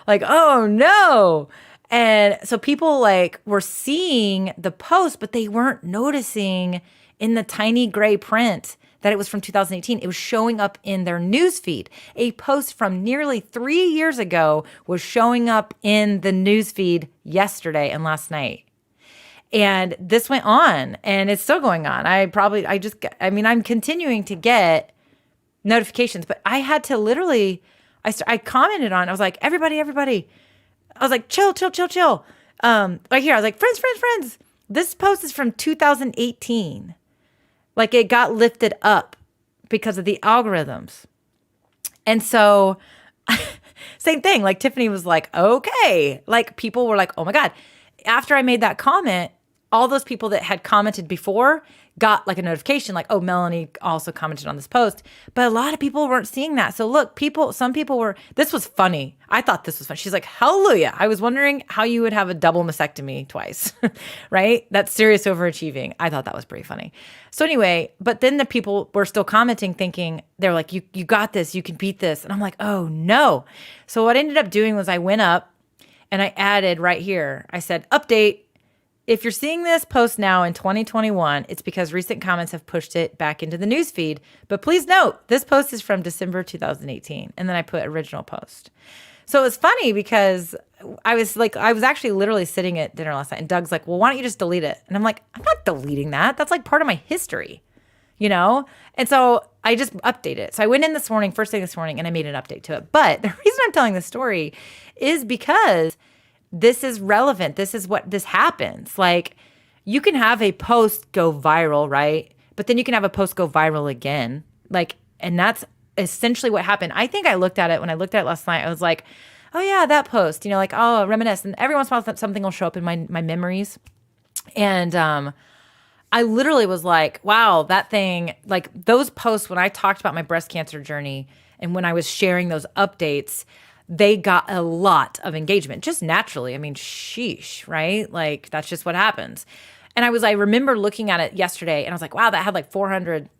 Like, oh no. And so people like were seeing the post, but they weren't noticing in the tiny gray print that it was from 2018. It was showing up in their newsfeed. A post from nearly 3 years ago was showing up in the newsfeed yesterday and last night. And this went on, and it's still going on. I'm continuing to get notifications, but I had to literally, I commented on, I was like, everybody. I was like, chill. Right here, I was like, friends. This post is from 2018. Like, it got lifted up because of the algorithms. And so same thing, like Tiffany was like, okay. Like, people were like, oh my God. After I made that comment, all those people that had commented before got like a notification like, oh, Melanie also commented on this post. But a lot of people weren't seeing that. So look, some people were, this was funny. I thought this was fun. She's like, hallelujah. I was wondering how you would have a double mastectomy twice, right? That's serious overachieving. I thought that was pretty funny. So anyway, but then the people were still commenting, thinking, they're like, you got this, you can beat this. And I'm like, oh no. So what I ended up doing was I went up and I added right here, I said, update. If you're seeing this post now in 2021, it's because recent comments have pushed it back into the newsfeed. But please note, this post is from December 2018. And then I put original post. So it was funny because I was actually literally sitting at dinner last night, and Doug's like, well, why don't you just delete it? And I'm like, I'm not deleting that. That's like part of my history, And so I just updated it. So I went in first thing this morning, and I made an update to it. But the reason I'm telling this story is because this is relevant. This is what this happens. Like, you can have a post go viral, right? But then you can have a post go viral again. Like, and that's essentially what happened. I think I looked at it when I looked at it last night. I was like, oh yeah, that post, like, oh, reminisce. And every once in a while something will show up in my memories. And I literally was like, wow, that thing, like those posts when I talked about my breast cancer journey and when I was sharing those updates, they got a lot of engagement, just naturally. I mean, sheesh, right? Like, that's just what happens. And I remember looking at it yesterday, and I was like, wow, that had like 400,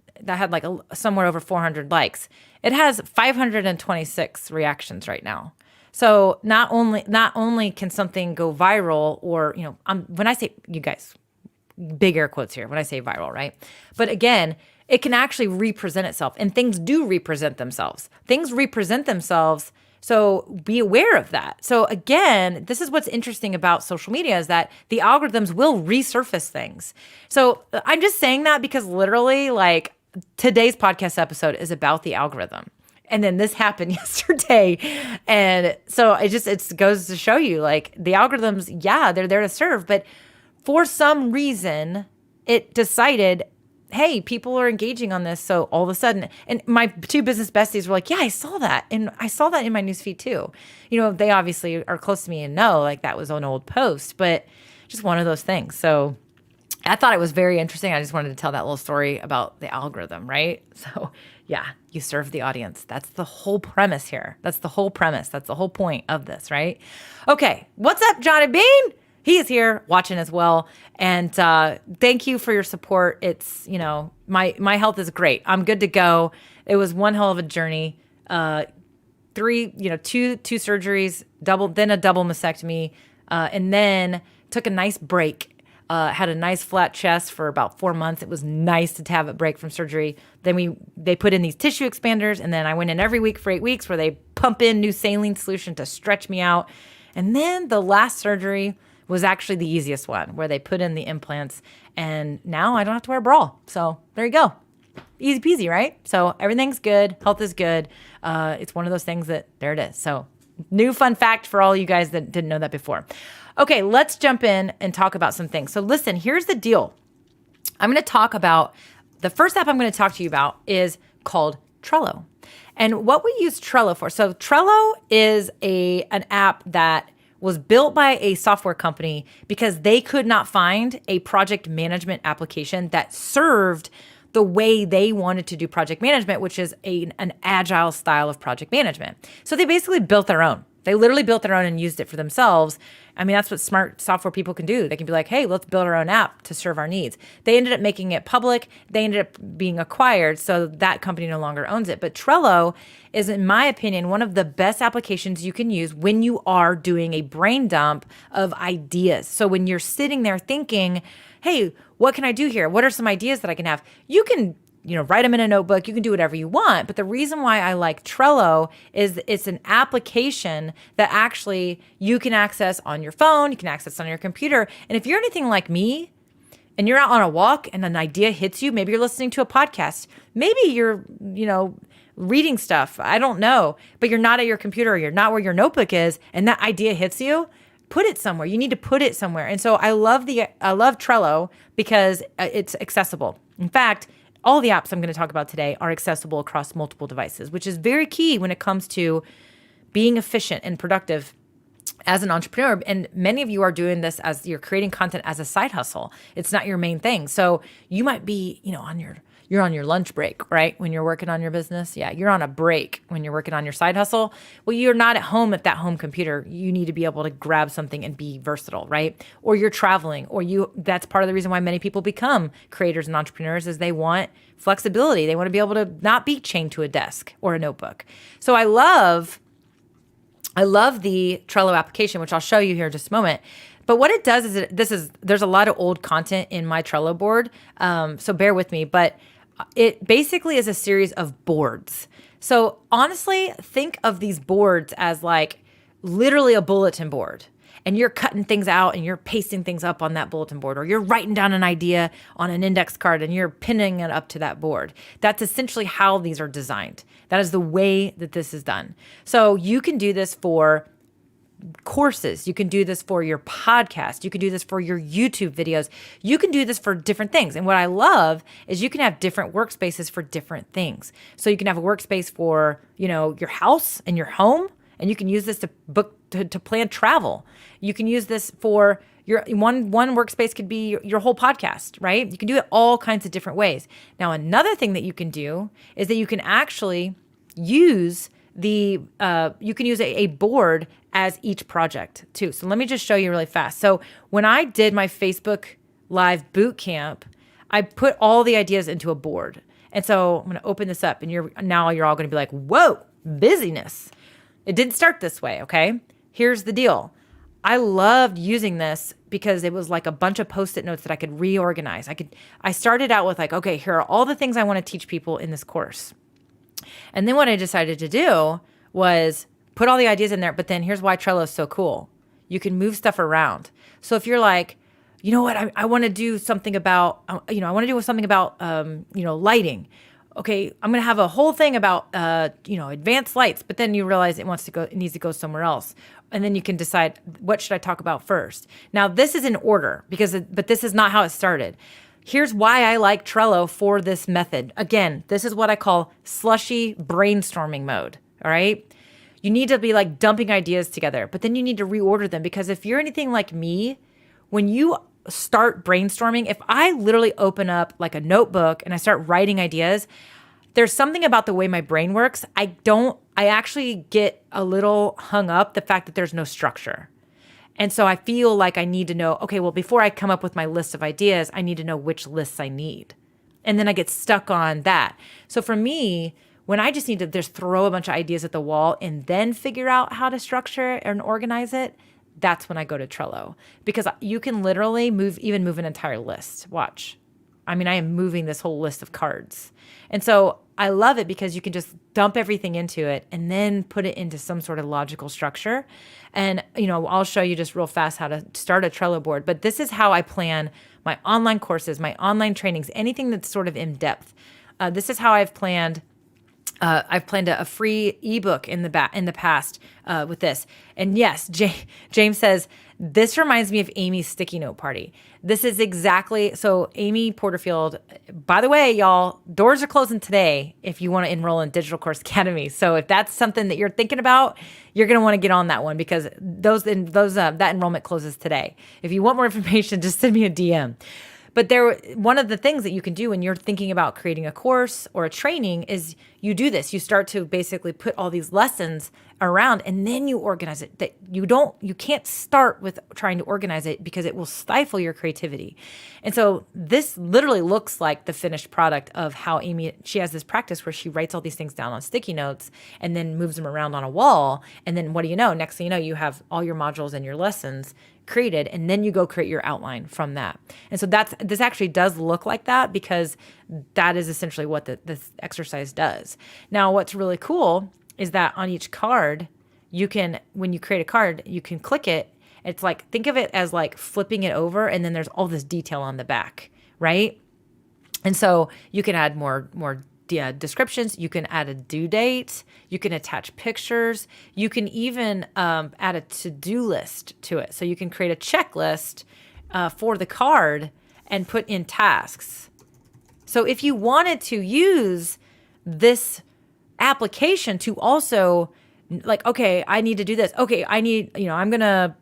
somewhere over 400 likes. It has 526 reactions right now. So not only can something go viral, or, when I say, you guys, big air quotes here, when I say viral, right? But again, it can actually represent itself, and things do represent themselves. Things represent themselves. So be aware of that. So again, this is what's interesting about social media, is that the algorithms will resurface things. So I'm just saying that because literally, like, today's podcast episode is about the algorithm. And then this happened yesterday. And so it goes to show you, like, the algorithms, yeah, they're there to serve. But for some reason, it decided, hey, people are engaging on this. So all of a sudden, and my two business besties were like, yeah, I saw that. And I saw that in my newsfeed too. They obviously are close to me and know, like, that was an old post, but just one of those things. So I thought it was very interesting. I just wanted to tell that little story about the algorithm, right? So yeah, you serve the audience. That's the whole premise here. That's the whole premise. That's the whole point of this, right? Okay. What's up, Johnny Bean? He is here watching as well. And thank you for your support. It's, my health is great. I'm good to go. It was one hell of a journey. two surgeries, then a double mastectomy, and then took a nice break. Had a nice flat chest for about 4 months. It was nice to have a break from surgery. Then they put in these tissue expanders, and then I went in every week for 8 weeks where they pump in new saline solution to stretch me out. And then the last surgery was actually the easiest one, where they put in the implants, and now I don't have to wear a bra. So there you go. Easy peasy, right? So everything's good. Health is good. It's one of those things that there it is. So new fun fact for all you guys that didn't know that before. Okay, let's jump in and talk about some things. So listen, here's the deal. I'm going to talk about, the first app I'm going to talk to you about is called Trello. And what we use Trello for. So Trello is an app that was built by a software company because they could not find a project management application that served the way they wanted to do project management, which is an agile style of project management. So they basically built their own. They literally built their own and used it for themselves. I mean, that's what smart software people can do. They can be like, hey, let's build our own app to serve our needs. They ended up making it public. They ended up being acquired, so that company no longer owns it. But Trello is, in my opinion, one of the best applications you can use when you are doing a brain dump of ideas. So when you're sitting there thinking, hey, what can I do here? What are some ideas that I can have? You can write them in a notebook. You can do whatever you want. But the reason why I like Trello is it's an application that actually you can access on your phone. You can access on your computer. And if you're anything like me and you're out on a walk and an idea hits you, maybe you're listening to a podcast, maybe you're, reading stuff. I don't know, but you're not at your computer or you're not where your notebook is. And that idea hits you. Put it somewhere. You need to put it somewhere. And so I love Trello because it's accessible. In fact, all the apps I'm going to talk about today are accessible across multiple devices, which is very key when it comes to being efficient and productive as an entrepreneur. And many of you are doing this as you're creating content as a side hustle. It's not your main thing. So you might be, you're on your lunch break, right? When you're working on your business. Yeah, you're on a break when you're working on your side hustle. Well, you're not at home at that home computer. You need to be able to grab something and be versatile, right? Or you're traveling, that's part of the reason why many people become creators and entrepreneurs is they want flexibility. They want to be able to not be chained to a desk or a notebook. So I love the Trello application, which I'll show you here in just a moment. But what it does is there's a lot of old content in my Trello board. So bear with me, but it basically is a series of boards. So honestly, think of these boards as like literally a bulletin board. And you're cutting things out and you're pasting things up on that bulletin board, or you're writing down an idea on an index card and you're pinning it up to that board. That's essentially how these are designed. That is the way that this is done. So you can do this for courses. You can do this for your podcast. You can do this for your YouTube videos. You can do this for different things. And what I love is you can have different workspaces for different things. So you can have a workspace for, your house and your home, and you can use this to book to plan travel. You can use this for your one workspace could be your whole podcast, right? You can do it all kinds of different ways. Now, another thing that you can do is that you can actually use a board as each project too. So let me just show you really fast. So when I did my Facebook Live boot camp, I put all the ideas into a board. And so I'm going to open this up and you're all going to be like, whoa, busyness. It didn't start this way, okay? Here's the deal. I loved using this because it was like a bunch of Post-it notes that I could reorganize. I started out with like, okay, here are all the things I want to teach people in this course. And then what I decided to do was put all the ideas in there, but then here's why Trello is so cool. You can move stuff around. So if you're like, you know what, I want to do something about, lighting. Okay, I'm going to have a whole thing about, advanced lights, but then you realize it needs to go somewhere else. And then you can decide, what should I talk about first? Now, this is in order but this is not how it started. Here's why I like Trello for this method. Again, this is what I call slushy brainstorming mode, all right? You need to be like dumping ideas together, but then you need to reorder them, because if you're anything like me, when you start brainstorming, if I literally open up like a notebook and I start writing ideas, there's something about the way my brain works. I actually get a little hung up the fact that there's no structure. And so I feel like I need to know, okay, well, before I come up with my list of ideas, I need to know which lists I need. And then I get stuck on that. So for me, when I just need to just throw a bunch of ideas at the wall and then figure out how to structure it and organize it, that's when I go to Trello, because you can literally move an entire list. Watch. I mean, I am moving this whole list of cards. And so I love it because you can just dump everything into it and then put it into some sort of logical structure. And, I'll show you just real fast how to start a Trello board. But this is how I plan my online courses, my online trainings, anything that's sort of in depth. This is how I've planned. I've planned a free ebook in the past with this. And yes, James says, this reminds me of Amy's sticky note party. This is exactly, so Amy Porterfield, by the way, y'all, doors are closing today if you want to enroll in Digital Course Academy. So if that's something that you're thinking about, you're going to want to get on that one, because that enrollment closes today. If you want more information, just send me a DM. But one of the things that you can do when you're thinking about creating a course or a training is you do this. You start to basically put all these lessons around, and then you organize it. That you can't start with trying to organize it, because it will stifle your creativity. And so this literally looks like the finished product of how she has this practice where she writes all these things down on sticky notes and then moves them around on a wall. And then what do you know? Next thing you know, you have all your modules and your lessons created, and then you go create your outline from that. And so this actually does look like that, because that is essentially what this exercise does. Now, what's really cool is that on each card, when you create a card, you can click it. It's like, think of it as like flipping it over, and then there's all this detail on the back, right? And so you can add more descriptions. You can add a due date. You can attach pictures. You can even add a to-do list to it. So you can create a checklist for the card and put in tasks. So if you wanted to use this application to also, like, okay, I need to do this. Okay, I'm going to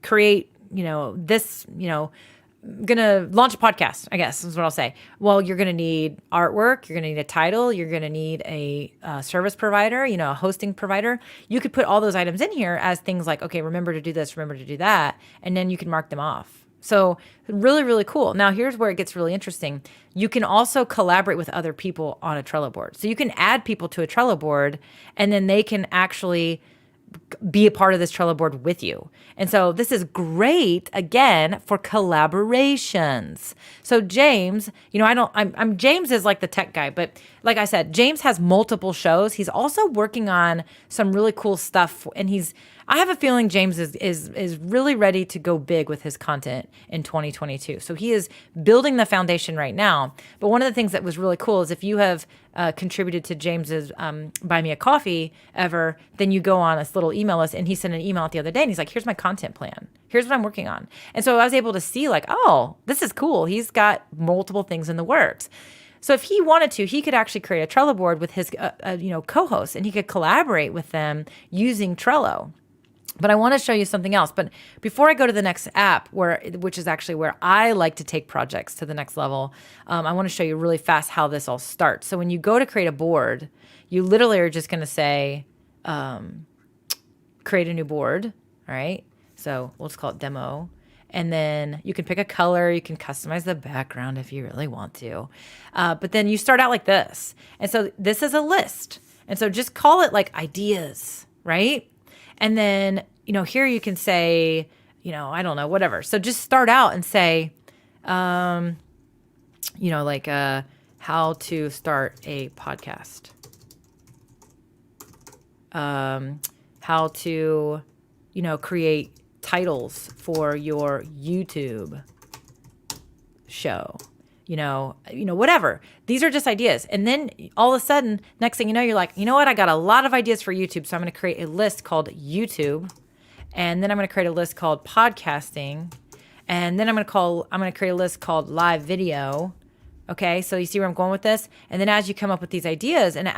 create, this, going to launch a podcast, I guess is what I'll say. Well, you're going to need artwork. You're going to need a title. You're going to need a service provider, a hosting provider. You could put all those items in here as things like, okay, remember to do this, remember to do that. And then you can mark them off. So really, really cool. Now, here's where it gets really interesting. You can also collaborate with other people on a Trello board. So you can add people to a Trello board, and then they can actually be a part of this Trello board with you. And so this is great, again, for collaborations. So James, James is like the tech guy, but like I said, James has multiple shows. He's also working on some really cool stuff, and I have a feeling James is really ready to go big with his content in 2022. So he is building the foundation right now. But one of the things that was really cool is if you have contributed to James's Buy Me a Coffee ever, then you go on this little email list, and he sent an email out the other day, and he's like, here's my content plan. Here's what I'm working on. And so I was able to see like, oh, this is cool. He's got multiple things in the works. So if he wanted to, he could actually create a Trello board with his co-hosts, and he could collaborate with them using Trello. But I want to show you something else. But before I go to the next app, which is actually where I like to take projects to the next level, I want to show you really fast how this all starts. So when you go to create a board, you literally are just going to say, create a new board, all right? So we'll just call it demo. And then you can pick a color. You can customize the background if you really want to. But then you start out like this. And so this is a list. And so just call it like ideas, right? And then, here you can say, I don't know, whatever. So just start out and say, how to start a podcast. How to, create titles for your YouTube show. Whatever. These are just ideas. And then all of a sudden, next thing you know, you're like, you know what? I got a lot of ideas for YouTube. So I'm going to create a list called YouTube. And then I'm going to create a list called podcasting. And then I'm going to create a list called live video. Okay. So you see where I'm going with this? And then as you come up with these ideas, and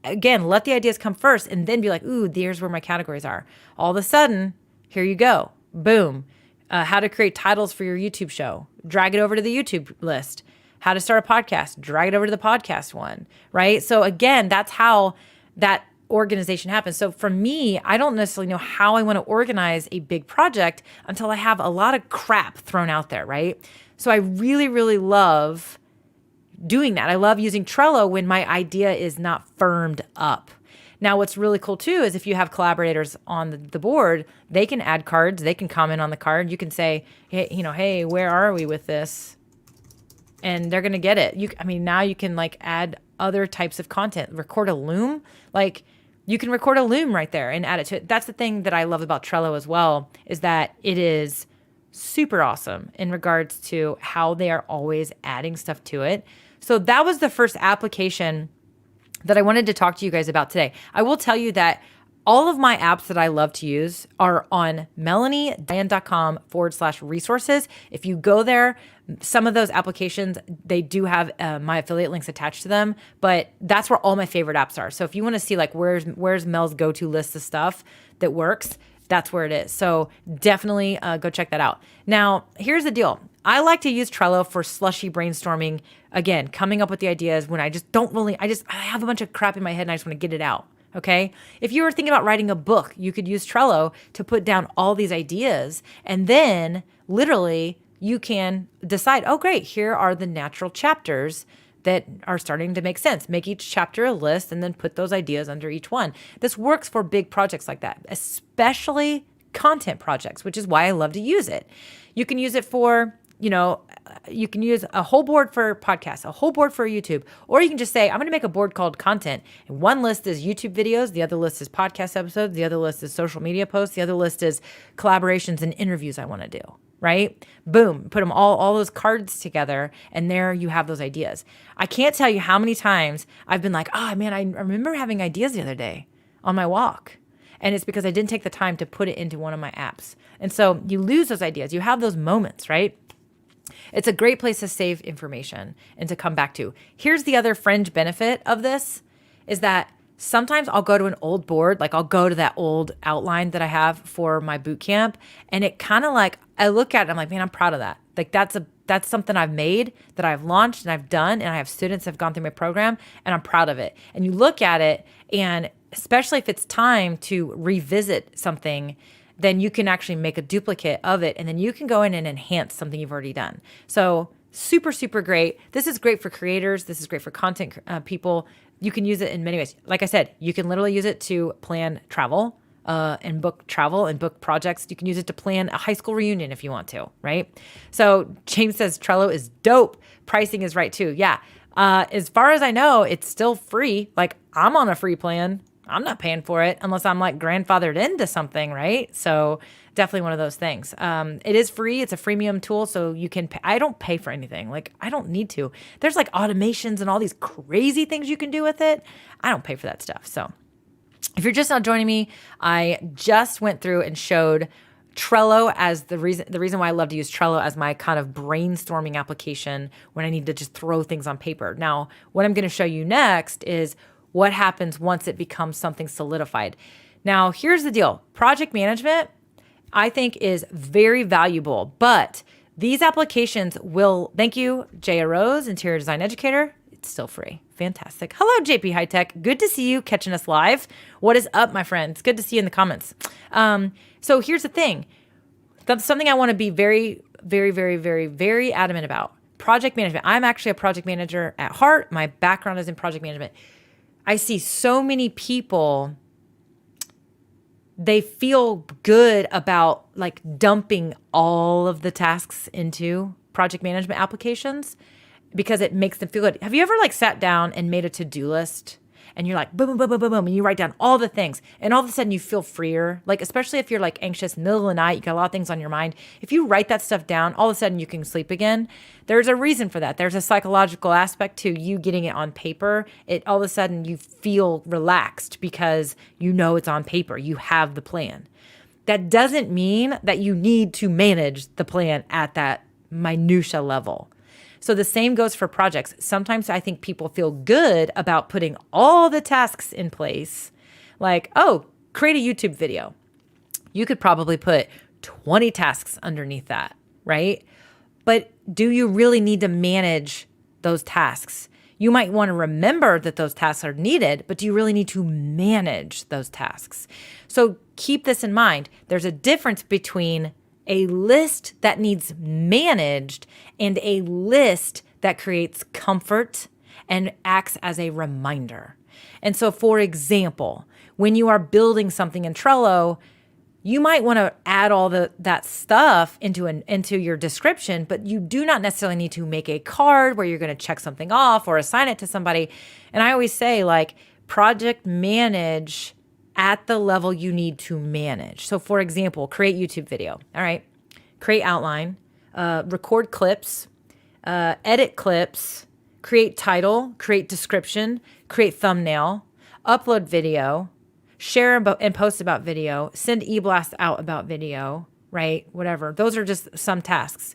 again, let the ideas come first, and then be like, ooh, there's where my categories are. All of a sudden, here you go. Boom. How to create titles for your YouTube show. Drag it over to the YouTube list. How to start a podcast. Drag it over to the podcast one, right? So again, that's how that organization happens. So for me, I don't necessarily know how I want to organize a big project until I have a lot of crap thrown out there, right? So I really, really love doing that. I love using Trello when my idea is not firmed up. Now, what's really cool too is if you have collaborators on the board, they can add cards, they can comment on the card. You can say, hey, where are we with this? And they're going to get it. Now you can like add other types of content, record a loom. Like you can record a loom right there and add it to it. That's the thing that I love about Trello as well, is that it is super awesome in regards to how they are always adding stuff to it. So that was the first application that I wanted to talk to you guys about today. I will tell you that all of my apps that I love to use are on melaniediane.com/resources. If you go there, some of those applications, they do have my affiliate links attached to them, but that's where all my favorite apps are. So if you want to see like where's Mel's go-to list of stuff that works, that's where it is. So definitely go check that out. Now, here's the deal. I like to use Trello for slushy brainstorming. Again, coming up with the ideas when I have a bunch of crap in my head and I just want to get it out. Okay. If you were thinking about writing a book, you could use Trello to put down all these ideas. And then literally you can decide, oh, great, here are the natural chapters that are starting to make sense. Make each chapter a list and then put those ideas under each one. This works for big projects like that, especially content projects, which is why I love to use it. You can use it for, you can use a whole board for podcasts, a whole board for YouTube, or you can just say, I'm going to make a board called content. And one list is YouTube videos. The other list is podcast episodes. The other list is social media posts. The other list is collaborations and interviews I want to do, right? Boom, put them all those cards together. And there you have those ideas. I can't tell you how many times I've been like, oh man, I remember having ideas the other day on my walk. And it's because I didn't take the time to put it into one of my apps. And so you lose those ideas. You have those moments, right? It's a great place to save information and to come back to. Here's the other fringe benefit of this is that sometimes I'll go to an old board, like I'll go to that old outline that I have for my boot camp. And it kind of like, I look at it, I'm like, man, I'm proud of that. Like that's something I've made, that I've launched and I've done. And I have students that have gone through my program and I'm proud of it. And you look at it, and especially if it's time to revisit something, then you can actually make a duplicate of it, and then you can go in and enhance something you've already done. So super, super great. This is great for creators. This is great for content people. You can use it in many ways. Like I said, you can literally use it to plan travel and book travel and book projects. You can use it to plan a high school reunion if you want to, right? So James says Trello is dope. Pricing is right too. Yeah. As far as I know, it's still free. Like I'm on a free plan. I'm not paying for it unless I'm like grandfathered into something, right? So definitely one of those things. It is free. It's a freemium tool, so you can pay. I don't pay for anything. Like I don't need to. There's like automations and all these crazy things you can do with it. I don't pay for that stuff. So if you're just now joining me, I just went through and showed Trello as the reason why I love to use Trello as my kind of brainstorming application when I need to just throw things on paper. Now, what I'm going to show you next is what happens once it becomes something solidified. Now, here's the deal. Project management, I think, is very valuable, but these applications will, thank you, Jaya Rose, Interior Design Educator. It's still free. Fantastic. Hello, JP High Tech. Good to see you catching us live. What is up, my friends? Good to see you in the comments. So here's the thing. That's something I want to be very, very, very, very, very adamant about. Project management. I'm actually a project manager at heart. My background is in project management. I see so many people, they feel good about like dumping all of the tasks into project management applications because it makes them feel good. Have you ever like sat down and made a to-do list and you're like, boom, boom, boom, boom, boom, boom, and you write down all the things and all of a sudden you feel freer? Like, especially if you're like anxious, middle of the night, you got a lot of things on your mind. If you write that stuff down, all of a sudden you can sleep again. There's a reason for that. There's a psychological aspect to you getting it on paper. It all of a sudden you feel relaxed because you know it's on paper. You have the plan. That doesn't mean that you need to manage the plan at that minutia level. So the same goes for projects. Sometimes I think people feel good about putting all the tasks in place. Like, oh, create a YouTube video. You could probably put 20 tasks underneath that, right? But do you really need to manage those tasks? You might want to remember that those tasks are needed, but do you really need to manage those tasks? So keep this in mind. There's a difference between a list that needs managed and a list that creates comfort and acts as a reminder. And so, for example, when you are building something in Trello, you might want to add all that stuff into your description, but you do not necessarily need to make a card where you're going to check something off or assign it to somebody. And I always say, like, project manage at the level you need to manage. So, for example, create YouTube video. All right. Create outline, record clips, edit clips, create title, create description, create thumbnail, upload video, share and post about video, send e-blast out about video, right? Whatever. Those are just some tasks.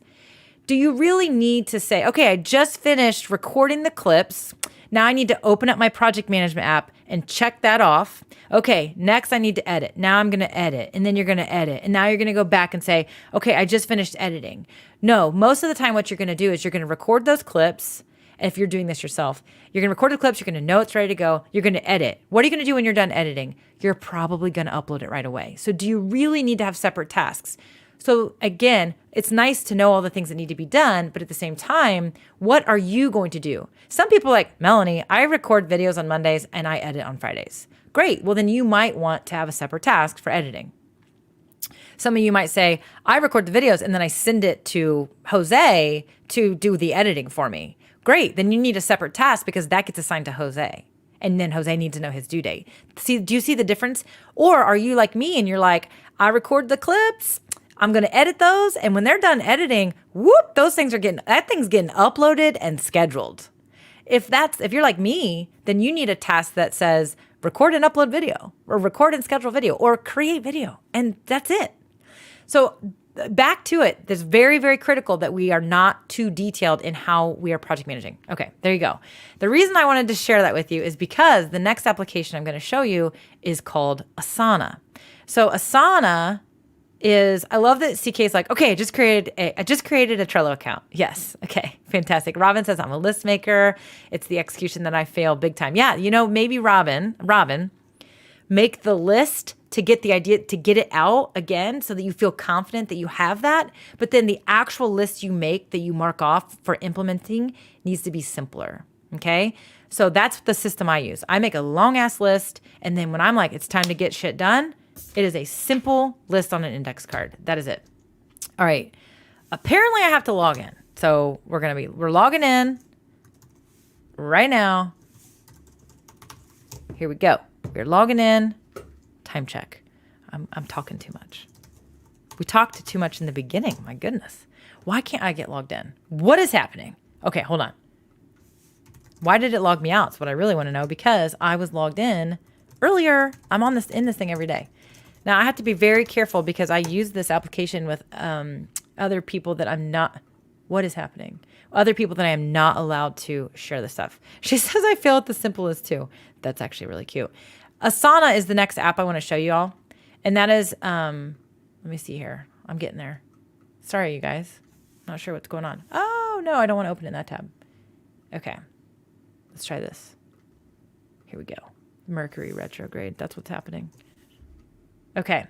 Do you really need to say, okay, I just finished recording the clips. Now I need to open up my project management app and check that off. Okay, next I need to edit. Now I'm going to edit, and then you're going to edit. And now you're going to go back and say, okay, I just finished editing. No, most of the time what you're going to do is you're going to record those clips. If you're doing this yourself, you're going to record the clips. You're going to know it's ready to go. You're going to edit. What are you going to do when you're done editing? You're probably going to upload it right away. So do you really need to have separate tasks? So again, it's nice to know all the things that need to be done, but at the same time, what are you going to do? Some people are like, Melanie, I record videos on Mondays and I edit on Fridays. Great. Well, then you might want to have a separate task for editing. Some of you might say, I record the videos and then I send it to Jose to do the editing for me. Great. Then you need a separate task because that gets assigned to Jose. And then Jose needs to know his due date. Do you see the difference? Or are you like me and you're like, I record the clips, I'm going to edit those. And when they're done editing, whoop, that thing's getting uploaded and scheduled. If you're like me, then you need a task that says record and upload video or record and schedule video or create video. And that's it. So back to it. It's very, very critical that we are not too detailed in how we are project managing. Okay, there you go. The reason I wanted to share that with you is because the next application I'm going to show you is called Asana. So Asana is, I love that CK is like, okay, I just created a Trello account. Yes. Okay. Fantastic. Robin says, I'm a list maker. It's the execution that I fail big time. Yeah. Maybe Robin, make the list to get the idea, to get it out again so that you feel confident that you have that. But then the actual list you make that you mark off for implementing needs to be simpler. Okay. So that's the system I use. I make a long ass list. And then when I'm like, it's time to get shit done, it is a simple list on an index card. That is it. All right. Apparently I have to log in. So we're logging in right now. Here we go. We're logging in. Time check. I'm talking too much. We talked too much in the beginning. My goodness. Why can't I get logged in? What is happening? Okay, hold on. Why did it log me out? That's what I really want to know, because I was logged in earlier. I'm in this thing every day. Now I have to be very careful because I use this application with other people that I'm not. What is happening? Other people that I am not allowed to share this stuff. She says I fail at the simplest too. That's actually really cute. Asana is the next app I want to show you all. And that is, let me see here. I'm getting there. Sorry, you guys. Not sure what's going on. Oh, no, I don't want to open it in that tab. Okay. Let's try this. Here we go. Mercury retrograde. That's what's happening. Okay.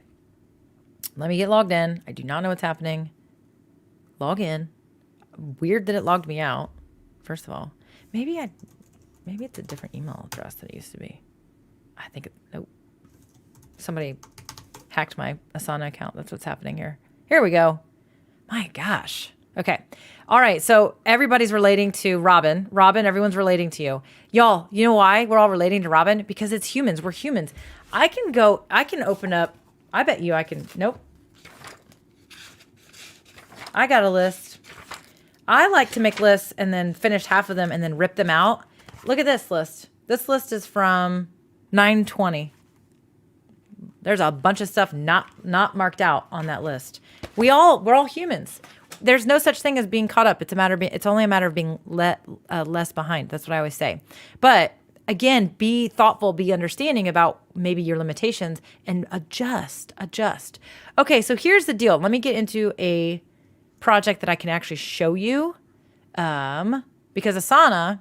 Let me get logged in. I do not know what's happening. Log in. Weird that it logged me out. First of all, maybe it's a different email address than it used to be. I think nope. Somebody hacked my Asana account. That's what's happening here. Here we go. My gosh. Okay. All right. So everybody's relating to Robin. Robin, everyone's relating to you. Y'all, you know why we're all relating to Robin? Because it's humans. We're humans. I can open up. I bet you I can. Nope. I got a list. I like to make lists and then finish half of them and then rip them out. Look at this list. This list is from 9/20. There's a bunch of stuff not marked out on that list. We're all humans. There's no such thing as being caught up. It's only a matter of being less behind. That's what I always say. But again, be thoughtful, be understanding about maybe your limitations and adjust. Okay, so here's the deal. Let me get into a project that I can actually show you. Because Asana,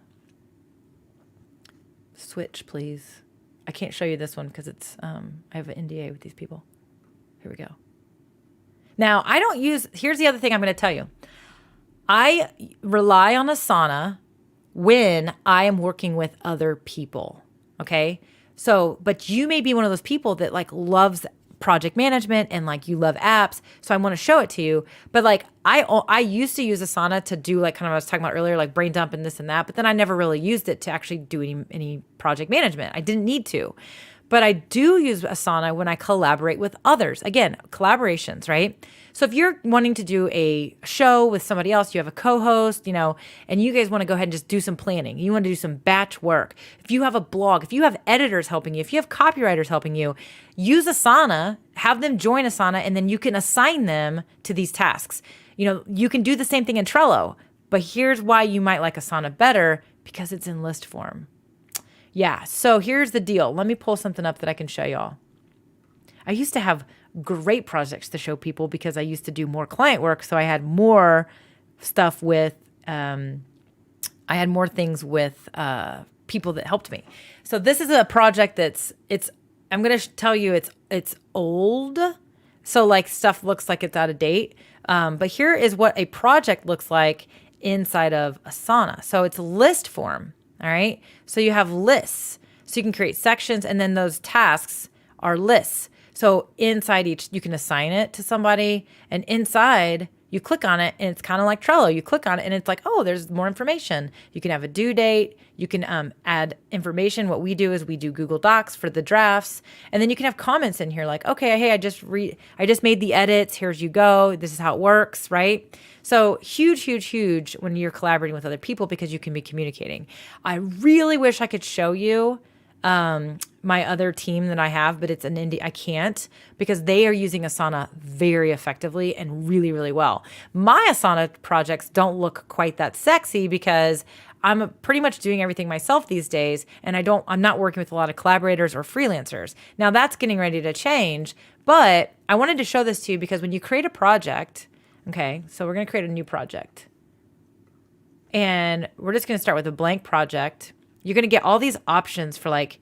switch please. I can't show you this one because it's, I have an NDA with these people. Here we go. Now, here's the other thing I'm going to tell you. I rely on Asana when I am working with other people. Okay. So, but you may be one of those people that like loves project management and like you love apps. So I want to show it to you. But like I used to use Asana to do like kind of what I was talking about earlier, like brain dump and this and that. But then I never really used it to actually do any project management. I didn't need to. But I do use Asana when I collaborate with others. Again, collaborations, right? So if you're wanting to do a show with somebody else, you have a co-host, and you guys want to go ahead and just do some planning. You want to do some batch work. If you have a blog, if you have editors helping you, if you have copywriters helping you, use Asana, have them join Asana, and then you can assign them to these tasks. You can do the same thing in Trello, but here's why you might like Asana better, because it's in list form. Yeah, so here's the deal. Let me pull something up that I can show y'all. I used to have great projects to show people because I used to do more client work. So I had more stuff with, I had more things with people that helped me. So this is a project I'm going to tell you it's old. So like stuff looks like it's out of date. But here is what a project looks like inside of Asana. So it's list form. All right. So you have lists. So you can create sections, and then those tasks are lists. So inside each, you can assign it to somebody, and inside you click on it and it's kind of like Trello. You click on it and it's like, oh, there's more information. You can have a due date. You can add information. What we do is we do Google Docs for the drafts. And then you can have comments in here like, okay, hey, I just made the edits. Here's you go. This is how it works, right? So huge when you're collaborating with other people because you can be communicating. I really wish I could show you my other team that I have, but it's an indie. I can't because they are using Asana very effectively and really, really well. My Asana projects don't look quite that sexy because I'm pretty much doing everything myself these days, and I'm not working with a lot of collaborators or freelancers. Now that's getting ready to change, but I wanted to show this to you because when you create a project, okay, so we're going to create a new project. And we're just going to start with a blank project. You're going to get all these options for like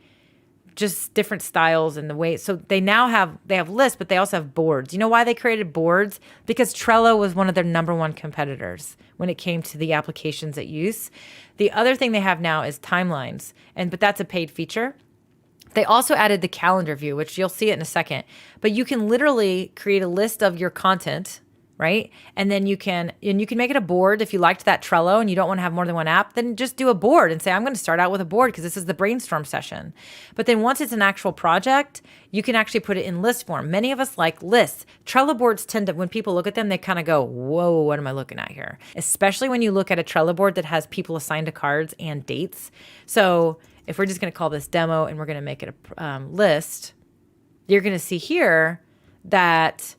just different styles and the way. So they have lists, but they also have boards. You know why they created boards? Because Trello was one of their number one competitors when it came to the applications at use. The other thing they have now is timelines, but that's a paid feature. They also added the calendar view, which you'll see it in a second. But you can literally create a list of your content, right? And then you can make it a board. If you liked that Trello and you don't want to have more than one app, then just do a board and say, I'm going to start out with a board because this is the brainstorm session. But then once it's an actual project, you can actually put it in list form. Many of us like lists. Trello boards tend to, when people look at them, they kind of go, whoa, what am I looking at here? Especially when you look at a Trello board that has people assigned to cards and dates. So if we're just going to call this demo and we're going to make it a list, you're going to see here that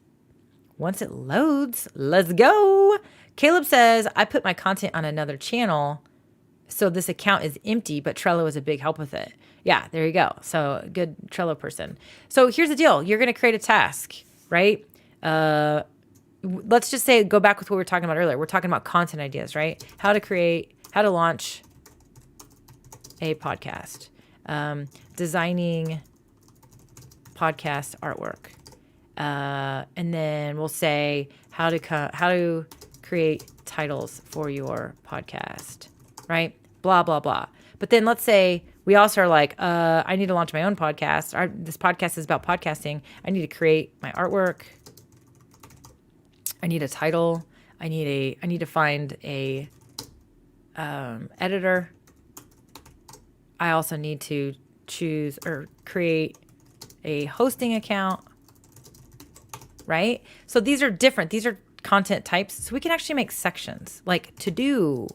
once it loads, let's go. Caleb says, I put my content on another channel, so this account is empty, but Trello is a big help with it. Yeah, there you go. So good Trello person. So here's the deal. You're going to create a task, right? Let's just say, go back with what we were talking about earlier. We're talking about content ideas, right? How to launch a podcast, designing podcast artwork. And then we'll say how to create titles for your podcast, right? Blah, blah, blah. But then let's say we also are like, I need to launch my own podcast. This podcast is about podcasting. I need to create my artwork. I need a title. I need to find a editor. I also need to choose or create a hosting account. Right? So these are different. These are content types. So we can actually make sections like to do,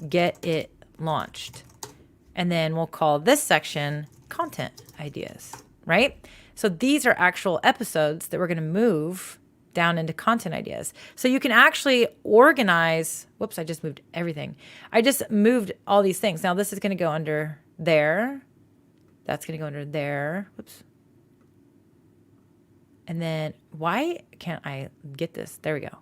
get it launched. And then we'll call this section content ideas, right? So these are actual episodes that we're going to move down into content ideas. So you can actually organize, whoops, I just moved everything. I just moved all these things. Now this is going to go under there. That's going to go under there. Whoops. And then why can't I get this? There we go.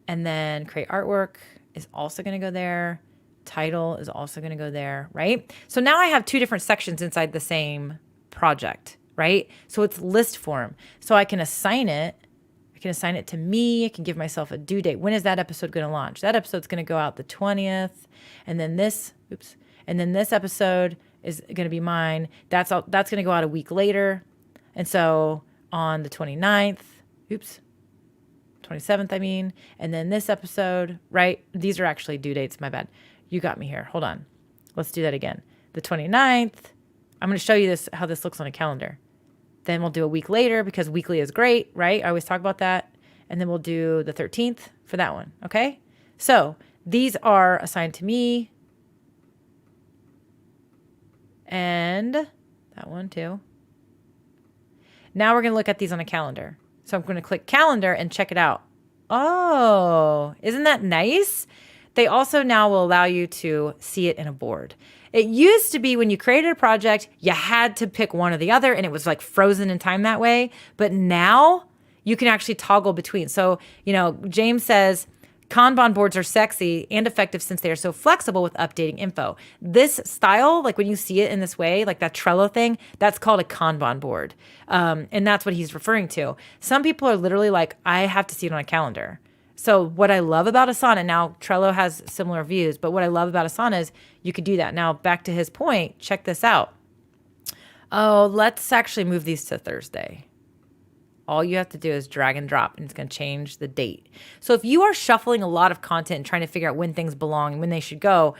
And then create artwork is also going to go there. Title is also going to go there, right? So now I have two different sections inside the same project, right? So it's list form. So I can assign it. can assign it to me. I can give myself a due date. When is that episode going to launch? That episode's going to go out the 20th. And then this episode is going to be mine. That's going to go out a week later. And so on the 29th, 27th, I mean, and then this episode, right? These are actually due dates. My bad. You got me here. Hold on. Let's do that again. The 29th, I'm going to show you how this looks on a calendar. Then we'll do a week later because weekly is great, right? I always talk about that. And then we'll do the 13th for that one. Okay. So these are assigned to me. And that one too. Now we're going to look at these on a calendar. So I'm going to click calendar and check it out. Oh, isn't that nice? They also now will allow you to see it in a board. It used to be when you created a project, you had to pick one or the other and it was like frozen in time that way. But now you can actually toggle between. So, James says, Kanban boards are sexy and effective since they are so flexible with updating info. This style, like when you see it in this way, like that Trello thing, that's called a Kanban board. And that's what he's referring to. Some people are literally like, I have to see it on a calendar. So what I love about Asana, now Trello has similar views, but what I love about Asana is you could do that. Now back to his point, check this out. Oh, let's actually move these to Thursday. All you have to do is drag and drop and it's going to change the date. So if you are shuffling a lot of content and trying to figure out when things belong and when they should go,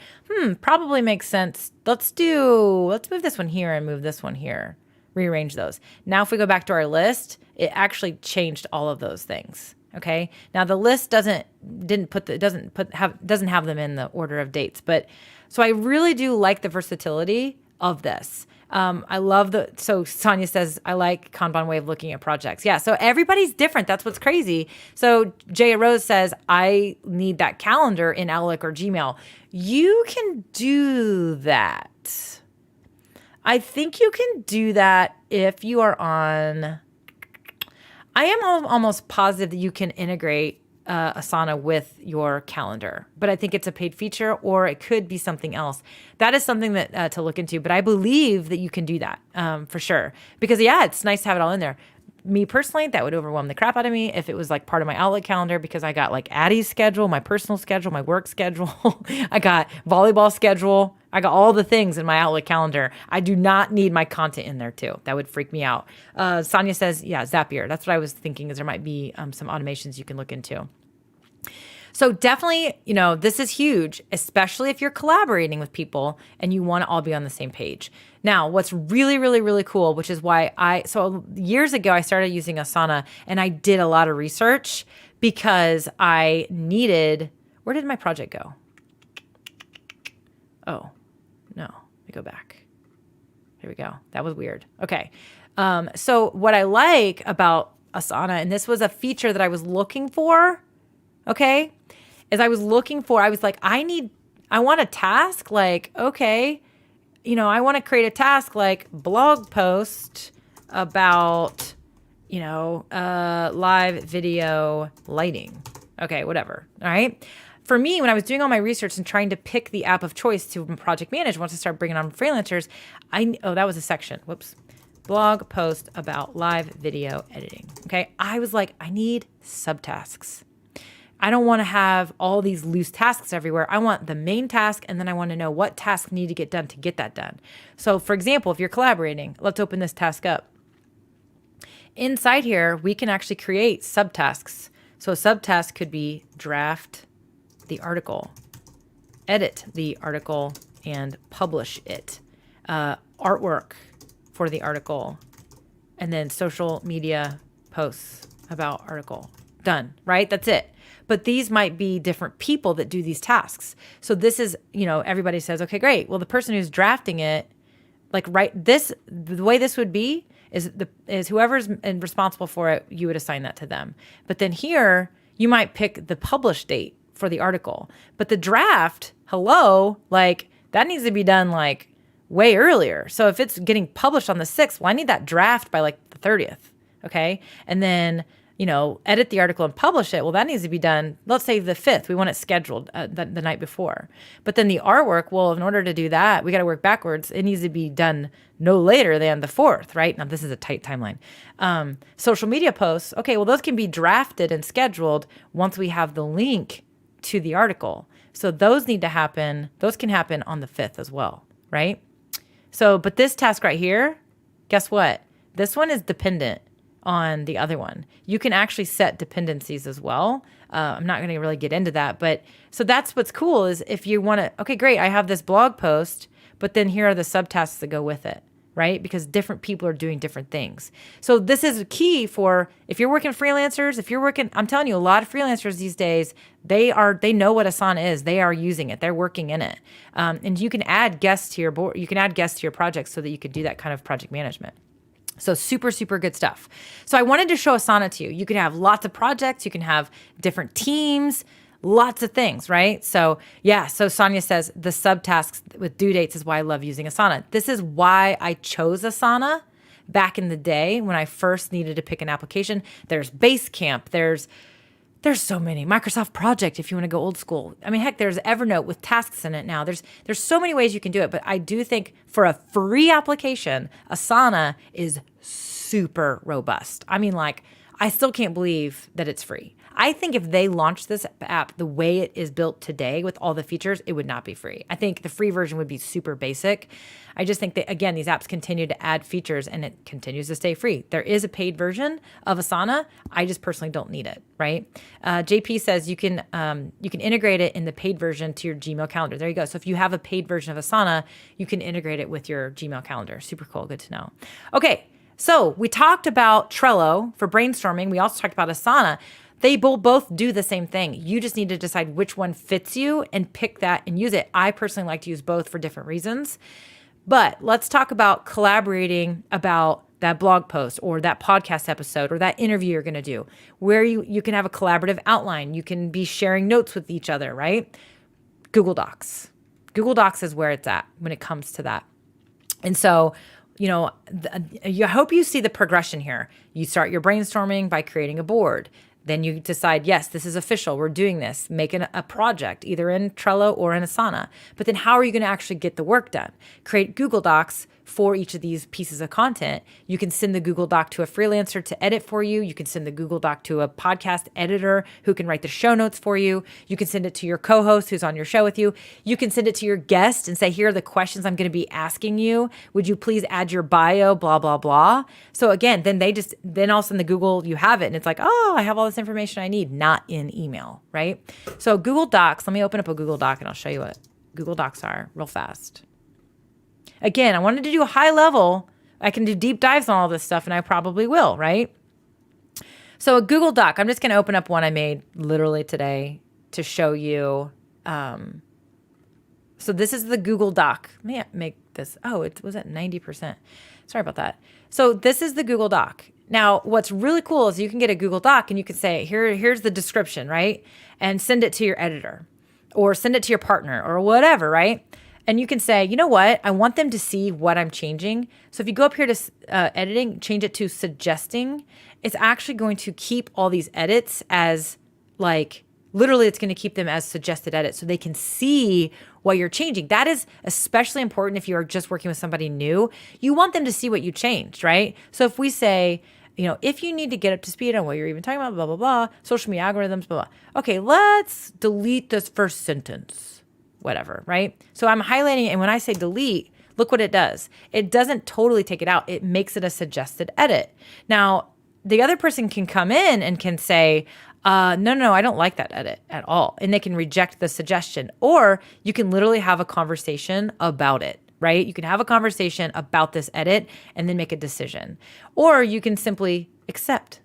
probably makes sense. Let's move this one here and move this one here. Rearrange those. Now, if we go back to our list, it actually changed all of those things. Okay. Now the list doesn't have them in the order of dates, but so I really do like the versatility of this. I love so Sonia says, I like Kanban way of looking at projects. Yeah. So everybody's different. That's what's crazy. So Jaya Rose says, I need that calendar in Outlook or Gmail. You can do that. I think you can do that if you are on, I am almost positive that you can integrate Asana with your calendar, but I think it's a paid feature or it could be something else. That is something that to look into, but I believe that you can do that for sure because it's nice to have it all in there. Me personally, that would overwhelm the crap out of me if it was like part of my Outlook calendar because I got like Addie's schedule, my personal schedule, my work schedule. I got volleyball schedule. I got all the things in my Outlook calendar. I do not need my content in there too. That would freak me out. Sonia says, Zapier. That's what I was thinking is there might be some automations you can look into. So definitely, this is huge, especially if you're collaborating with people and you want to all be on the same page. Now, what's really, really, really cool, which is why so years ago, I started using Asana and I did a lot of research because I needed, where did my project go? Oh, no, let me go back. Here we go. That was weird. Okay. So what I like about Asana, and this was a feature that I was looking for, okay, I was like, I want a task like, okay, I want to create a task like blog post about, live video lighting. Okay, whatever. All right. For me, when I was doing all my research and trying to pick the app of choice to project manage, once I started bringing on freelancers, that was a section. Whoops. Blog post about live video editing. Okay. I was like, I need subtasks. I don't want to have all these loose tasks everywhere. I want the main task, and then I want to know what tasks need to get done to get that done. So for example, if you're collaborating, let's open this task up. Inside here, we can actually create subtasks. So a subtask could be draft the article, edit the article, and publish it. Artwork for the article, and then social media posts about article. Done, right? That's it. But these might be different people that do these tasks. So this is, everybody says, okay, great. Well, the person who's drafting it, the way this would be is whoever's responsible for it, you would assign that to them. But then here, you might pick the publish date for the article. But the draft, that needs to be done way earlier. So if it's getting published on the 6th, well, I need that draft by the 30th. Okay. And then edit the article and publish it. Well, that needs to be done, let's say the 5th. We want it scheduled the night before. But then the artwork, well, in order to do that, we got to work backwards. It needs to be done no later than the 4th, right? Now, this is a tight timeline. Social media posts, okay, well, those can be drafted and scheduled once we have the link to the article. So those need to happen. Those can happen on the 5th as well, right? So, but this task right here, guess what? This one is dependent on the other one. You can actually set dependencies as well. I'm not going to really get into that, but so that's what's cool is if you want to, okay, great, I have this blog post, but then here are the subtasks that go with it, right? Because different people are doing different things. So this is key for if you're working freelancers, I'm telling you, a lot of freelancers these days, they know what Asana is. They are using it. They're working in it. And you can add guests to your board. You can add guests to your projects so that you could do that kind of project management. So super, super good stuff. So I wanted to show Asana to you. You can have lots of projects. You can have different teams, lots of things, right? So yeah, so Sonia says the subtasks with due dates is why I love using Asana. This is why I chose Asana back in the day when I first needed to pick an application. There's Basecamp. There's so many. Microsoft Project, if you want to go old school. I mean, heck, there's Evernote with tasks in it now. There's so many ways you can do it, but I do think for a free application, Asana is super robust. I mean, like, I still can't believe that it's free. I think if they launched this app the way it is built today with all the features, it would not be free. I think the free version would be super basic. I just think that, again, these apps continue to add features and it continues to stay free. There is a paid version of Asana. I just personally don't need it, right? JP says you can integrate it in the paid version to your Gmail calendar. There you go. So if you have a paid version of Asana, you can integrate it with your Gmail calendar. Super cool. Good to know. Okay. So we talked about Trello for brainstorming. We also talked about Asana. They both do the same thing. You just need to decide which one fits you and pick that and use it. I personally like to use both for different reasons. But let's talk about collaborating about that blog post or that podcast episode or that interview you're going to do, where you can have a collaborative outline. You can be sharing notes with each other, right? Google Docs. Google Docs is where it's at when it comes to that. And so, I hope you see the progression here. You start your brainstorming by creating a board. Then you decide, yes, this is official. We're doing this. Make a project, either in Trello or in Asana. But then how are you going to actually get the work done? Create Google Docs for each of these pieces of content. You can send the Google Doc to a freelancer to edit for you. You can send the Google Doc to a podcast editor who can write the show notes for you. You can send it to your co-host who's on your show with you. You can send it to your guest and say, here are the questions I'm going to be asking you. Would you please add your bio, blah, blah, blah. So again, then all of a sudden the Google, you have it and it's like, oh, I have all this information I need, not in email, right? So Google Docs, let me open up a Google Doc and I'll show you what Google Docs are real fast. Again, I wanted to do a high level. I can do deep dives on all this stuff, and I probably will, right? So a Google Doc, I'm just going to open up one I made literally today to show you. So this is the Google Doc. Let me make this. Oh, it was at 90%. Sorry about that. So this is the Google Doc. Now, what's really cool is you can get a Google Doc, and you can say, here's the description, right? And send it to your editor or send it to your partner or whatever, right? And you can say, you know what? I want them to see what I'm changing. So if you go up here to editing, change it to suggesting, it's actually going to keep all these edits as literally it's going to keep them as suggested edits so they can see what you're changing. That is especially important if you are just working with somebody new. You want them to see what you changed, right? So if we say, if you need to get up to speed on what you're even talking about, blah, blah, blah, social media algorithms, blah, blah. Okay, let's delete this first sentence. Whatever, right? So I'm highlighting it, and when I say delete, look what it does. It doesn't totally take it out. It makes it a suggested edit. Now, the other person can come in and can say, no, I don't like that edit at all. And they can reject the suggestion. Or you can literally have a conversation about it, right? You can have a conversation about this edit and then make a decision. Or you can simply accept.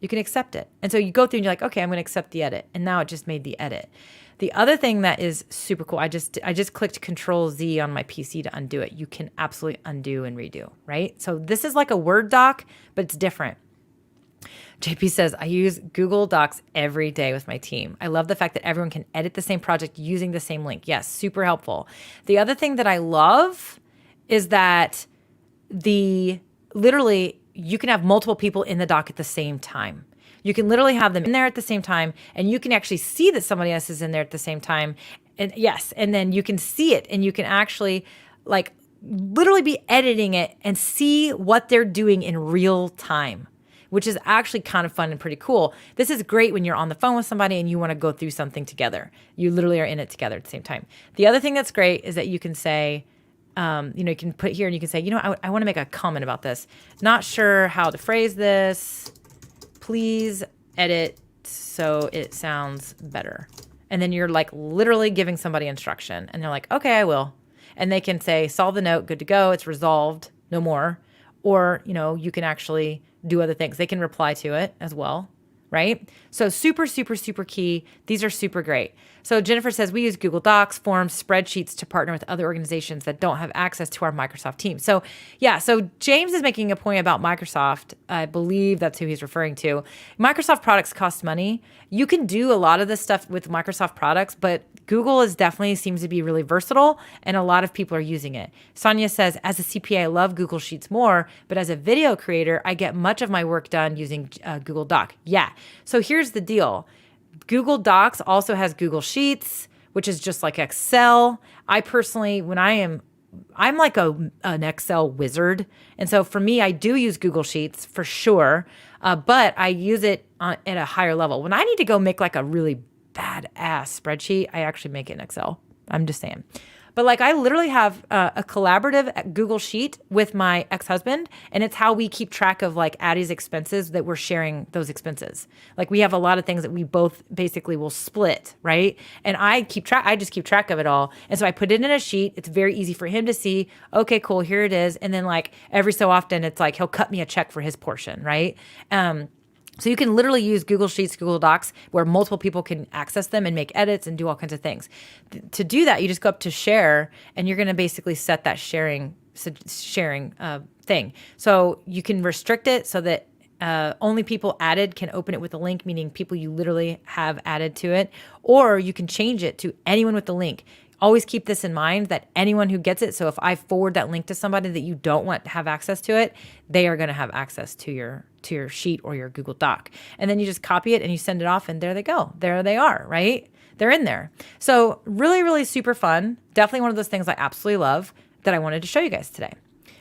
You can accept it. And so you go through and you're like, okay, I'm going to accept the edit. And now it just made the edit. The other thing that is super cool, I just clicked Control Z on my PC to undo it. You can absolutely undo and redo, right? So this is like a Word doc, but it's different. JP says, I use Google Docs every day with my team. I love the fact that everyone can edit the same project using the same link. Yes, super helpful. The other thing that I love is that literally you can have multiple people in the doc at the same time. You can literally have them in there at the same time, and you can actually see that somebody else is in there at the same time. And yes, and then you can see it, and you can actually like literally be editing it and see what they're doing in real time, which is actually kind of fun and pretty cool. This is great when you're on the phone with somebody and you want to go through something together. You literally are in it together at the same time. The other thing that's great is that you can say, you can put here and you can say, I want to make a comment about this. Not sure how to phrase this. Please edit so it sounds better. And then you're like literally giving somebody instruction and they're like, okay, I will. And they can say, solve the note, good to go. It's resolved, no more. Or, you can actually do other things. They can reply to it as well, right? So super, super, super key. These are super great. So Jennifer says, we use Google Docs, Forms, spreadsheets to partner with other organizations that don't have access to our Microsoft team. So yeah, so James is making a point about Microsoft. I believe that's who he's referring to. Microsoft products cost money. You can do a lot of this stuff with Microsoft products, but Google definitely seems to be really versatile and a lot of people are using it. Sonia says, as a CPA, I love Google Sheets more, but as a video creator, I get much of my work done using Google Doc. Yeah. So here's the deal. Google Docs also has Google Sheets, which is just like Excel. I personally, I'm like an Excel wizard. And so for me, I do use Google Sheets for sure, but I use it at a higher level. When I need to go make like a really badass spreadsheet, I actually make it in Excel. I'm just saying. But like I literally have a collaborative Google Sheet with my ex-husband, and it's how we keep track of like Addie's expenses, that we're sharing those expenses. Like we have a lot of things that we both basically will split, right? And I just keep track of it all. And so I put it in a sheet. It's very easy for him to see, okay, cool, here it is. And then like every so often it's like he'll cut me a check for his portion, right? So you can literally use Google Sheets, Google Docs, where multiple people can access them and make edits and do all kinds of things. To do that, you just go up to share, and you're going to basically set that sharing thing. So you can restrict it so that only people added can open it with a link, meaning people you literally have added to it, or you can change it to anyone with the link. Always keep this in mind, that anyone who gets it, so if I forward that link to somebody that you don't want to have access to it, they are going to have access to your sheet or your Google Doc. And then you just copy it and you send it off, and there they go. There they are, right? They're in there. So really, really super fun. Definitely one of those things I absolutely love that I wanted to show you guys today.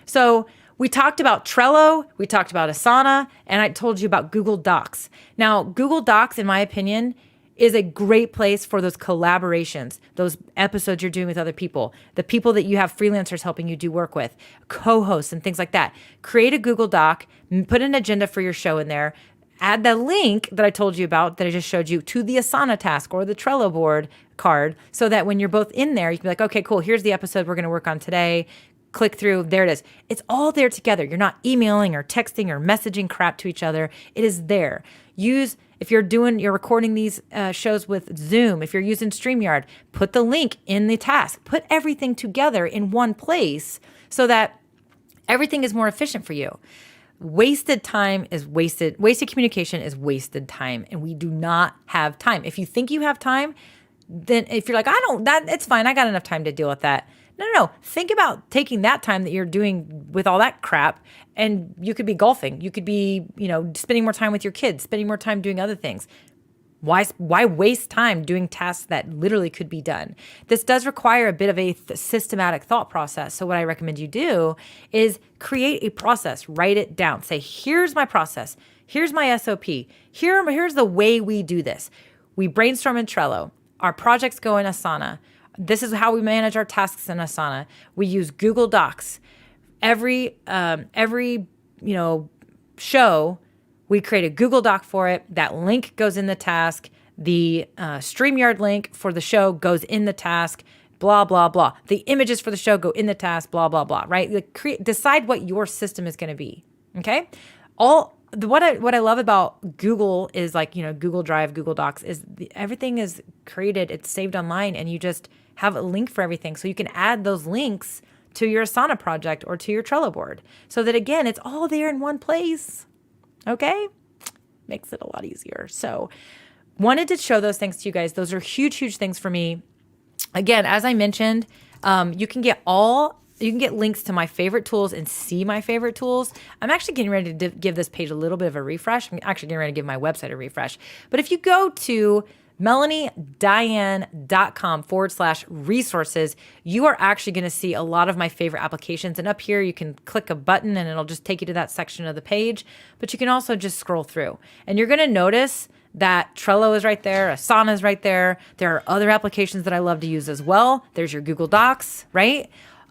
So we talked about Trello, we talked about Asana, and I told you about Google Docs. Now, Google Docs, in my opinion, is a great place for those collaborations, those episodes you're doing with other people, the people that you have freelancers helping you do work with, co-hosts and things like that. Create a Google Doc, put an agenda for your show in there, add the link that I told you about, that I just showed you, to the Asana task or the Trello board card, so that when you're both in there, you can be like, okay, cool, here's the episode we're going to work on today. Click through, there it is. It's all there together. You're not emailing or texting or messaging crap to each other. It is there. If you're recording these shows with Zoom, if you're using StreamYard, put the link in the task. Put everything together in one place so that everything is more efficient for you. Wasted time is wasted communication is wasted time, and we do not have time. If you think you have time, then if you're like, it's fine, I got enough time to deal with that. No. Think about taking that time that you're doing with all that crap, and you could be golfing. You could be, spending more time with your kids, spending more time doing other things. Why waste time doing tasks that literally could be done? This does require a bit of a systematic thought process. So what I recommend you do is create a process, write it down. Say, here's my process. Here's my SOP. Here's the way we do this. We brainstorm in Trello. Our projects go in Asana. This is how we manage our tasks in Asana. We use Google Docs. Every show, we create a Google Doc for it. That link goes in the task. The StreamYard link for the show goes in the task. Blah blah blah. The images for the show go in the task. Blah blah blah. Right? Decide what your system is going to be. Okay. What I love about Google is Google Drive, Google Docs is everything is created. It's saved online, and you just have a link for everything. So you can add those links to your Asana project or to your Trello board, so that again, it's all there in one place. Okay? Makes it a lot easier. So wanted to show those things to you guys. Those are huge, huge things for me. Again, as I mentioned, you can get all You can get links to my favorite tools and see my favorite tools. I'm actually getting ready to give this page a little bit of a refresh. I'm actually getting ready to give my website a refresh. But if you go to MelanieDiane.com/resources, you are actually going to see a lot of my favorite applications. And up here, you can click a button and it'll just take you to that section of the page. But you can also just scroll through. And you're going to notice that Trello is right there. Asana is right there. There are other applications that I love to use as well. There's your Google Docs, right?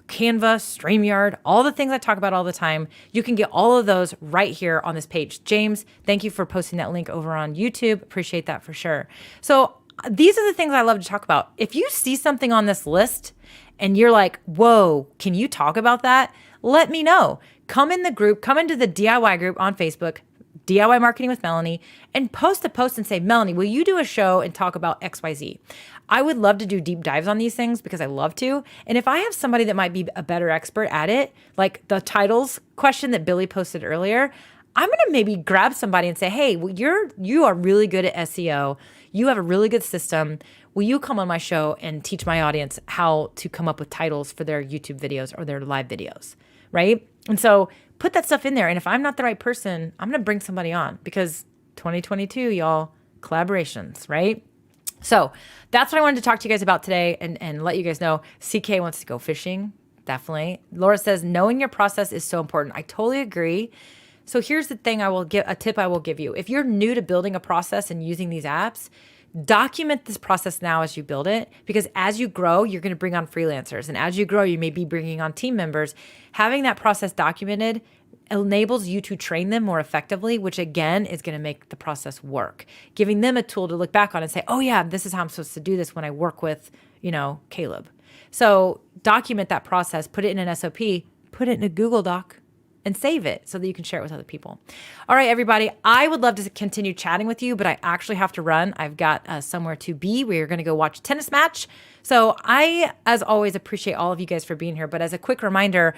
Canva, StreamYard, all the things I talk about all the time. You can get all of those right here on this page. James, thank you for posting that link over on YouTube. Appreciate that for sure. So these are the things I love to talk about. If you see something on this list and you're like, whoa, can you talk about that? Let me know. Come in the group, come into the DIY group on Facebook, DIY Marketing with Melanie, and post a post and say, Melanie, will you do a show and talk about XYZ? I would love to do deep dives on these things because I love to. And if I have somebody that might be a better expert at it, like the titles question that Billy posted earlier, I'm going to maybe grab somebody and say, hey, well, you are really good at SEO. You have a really good system. Will you come on my show and teach my audience how to come up with titles for their YouTube videos or their live videos, right? And so put that stuff in there. And if I'm not the right person, I'm going to bring somebody on because 2022, y'all, collaborations, right? So that's what I wanted to talk to you guys about today and let you guys know. CK wants to go fishing. Definitely. Laura says, knowing your process is so important. I totally agree. So here's the thing a tip I will give you. If you're new to building a process and using these apps, document this process now as you build it, because as you grow, you're going to bring on freelancers. And as you grow, you may be bringing on team members. Having that process documented enables you to train them more effectively, which again is going to make the process work. Giving them a tool to look back on and say, oh yeah, this is how I'm supposed to do this when I work with, Caleb. So document that process, put it in an SOP, put it in a Google Doc, and save it so that you can share it with other people. All right, everybody, I would love to continue chatting with you, but I actually have to run. I've got somewhere to be. We're going to go watch a tennis match. So I, as always, appreciate all of you guys for being here. But as a quick reminder,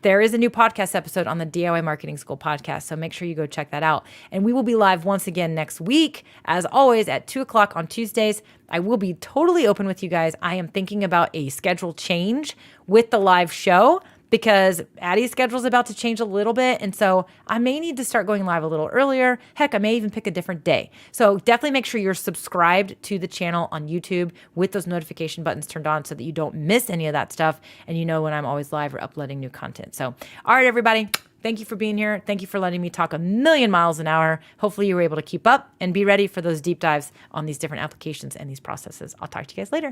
there is a new podcast episode on the DIY Marketing School podcast, so make sure you go check that out. And we will be live once again next week, as always, at 2 o'clock on Tuesdays. I will be totally open with you guys. I am thinking about a schedule change with the live show because Addie's schedule is about to change a little bit. And so I may need to start going live a little earlier. Heck, I may even pick a different day. So definitely make sure you're subscribed to the channel on YouTube with those notification buttons turned on so that you don't miss any of that stuff. And you know when I'm always live or uploading new content. So, all right, everybody. Thank you for being here. Thank you for letting me talk a million miles an hour. Hopefully you were able to keep up and be ready for those deep dives on these different applications and these processes. I'll talk to you guys later.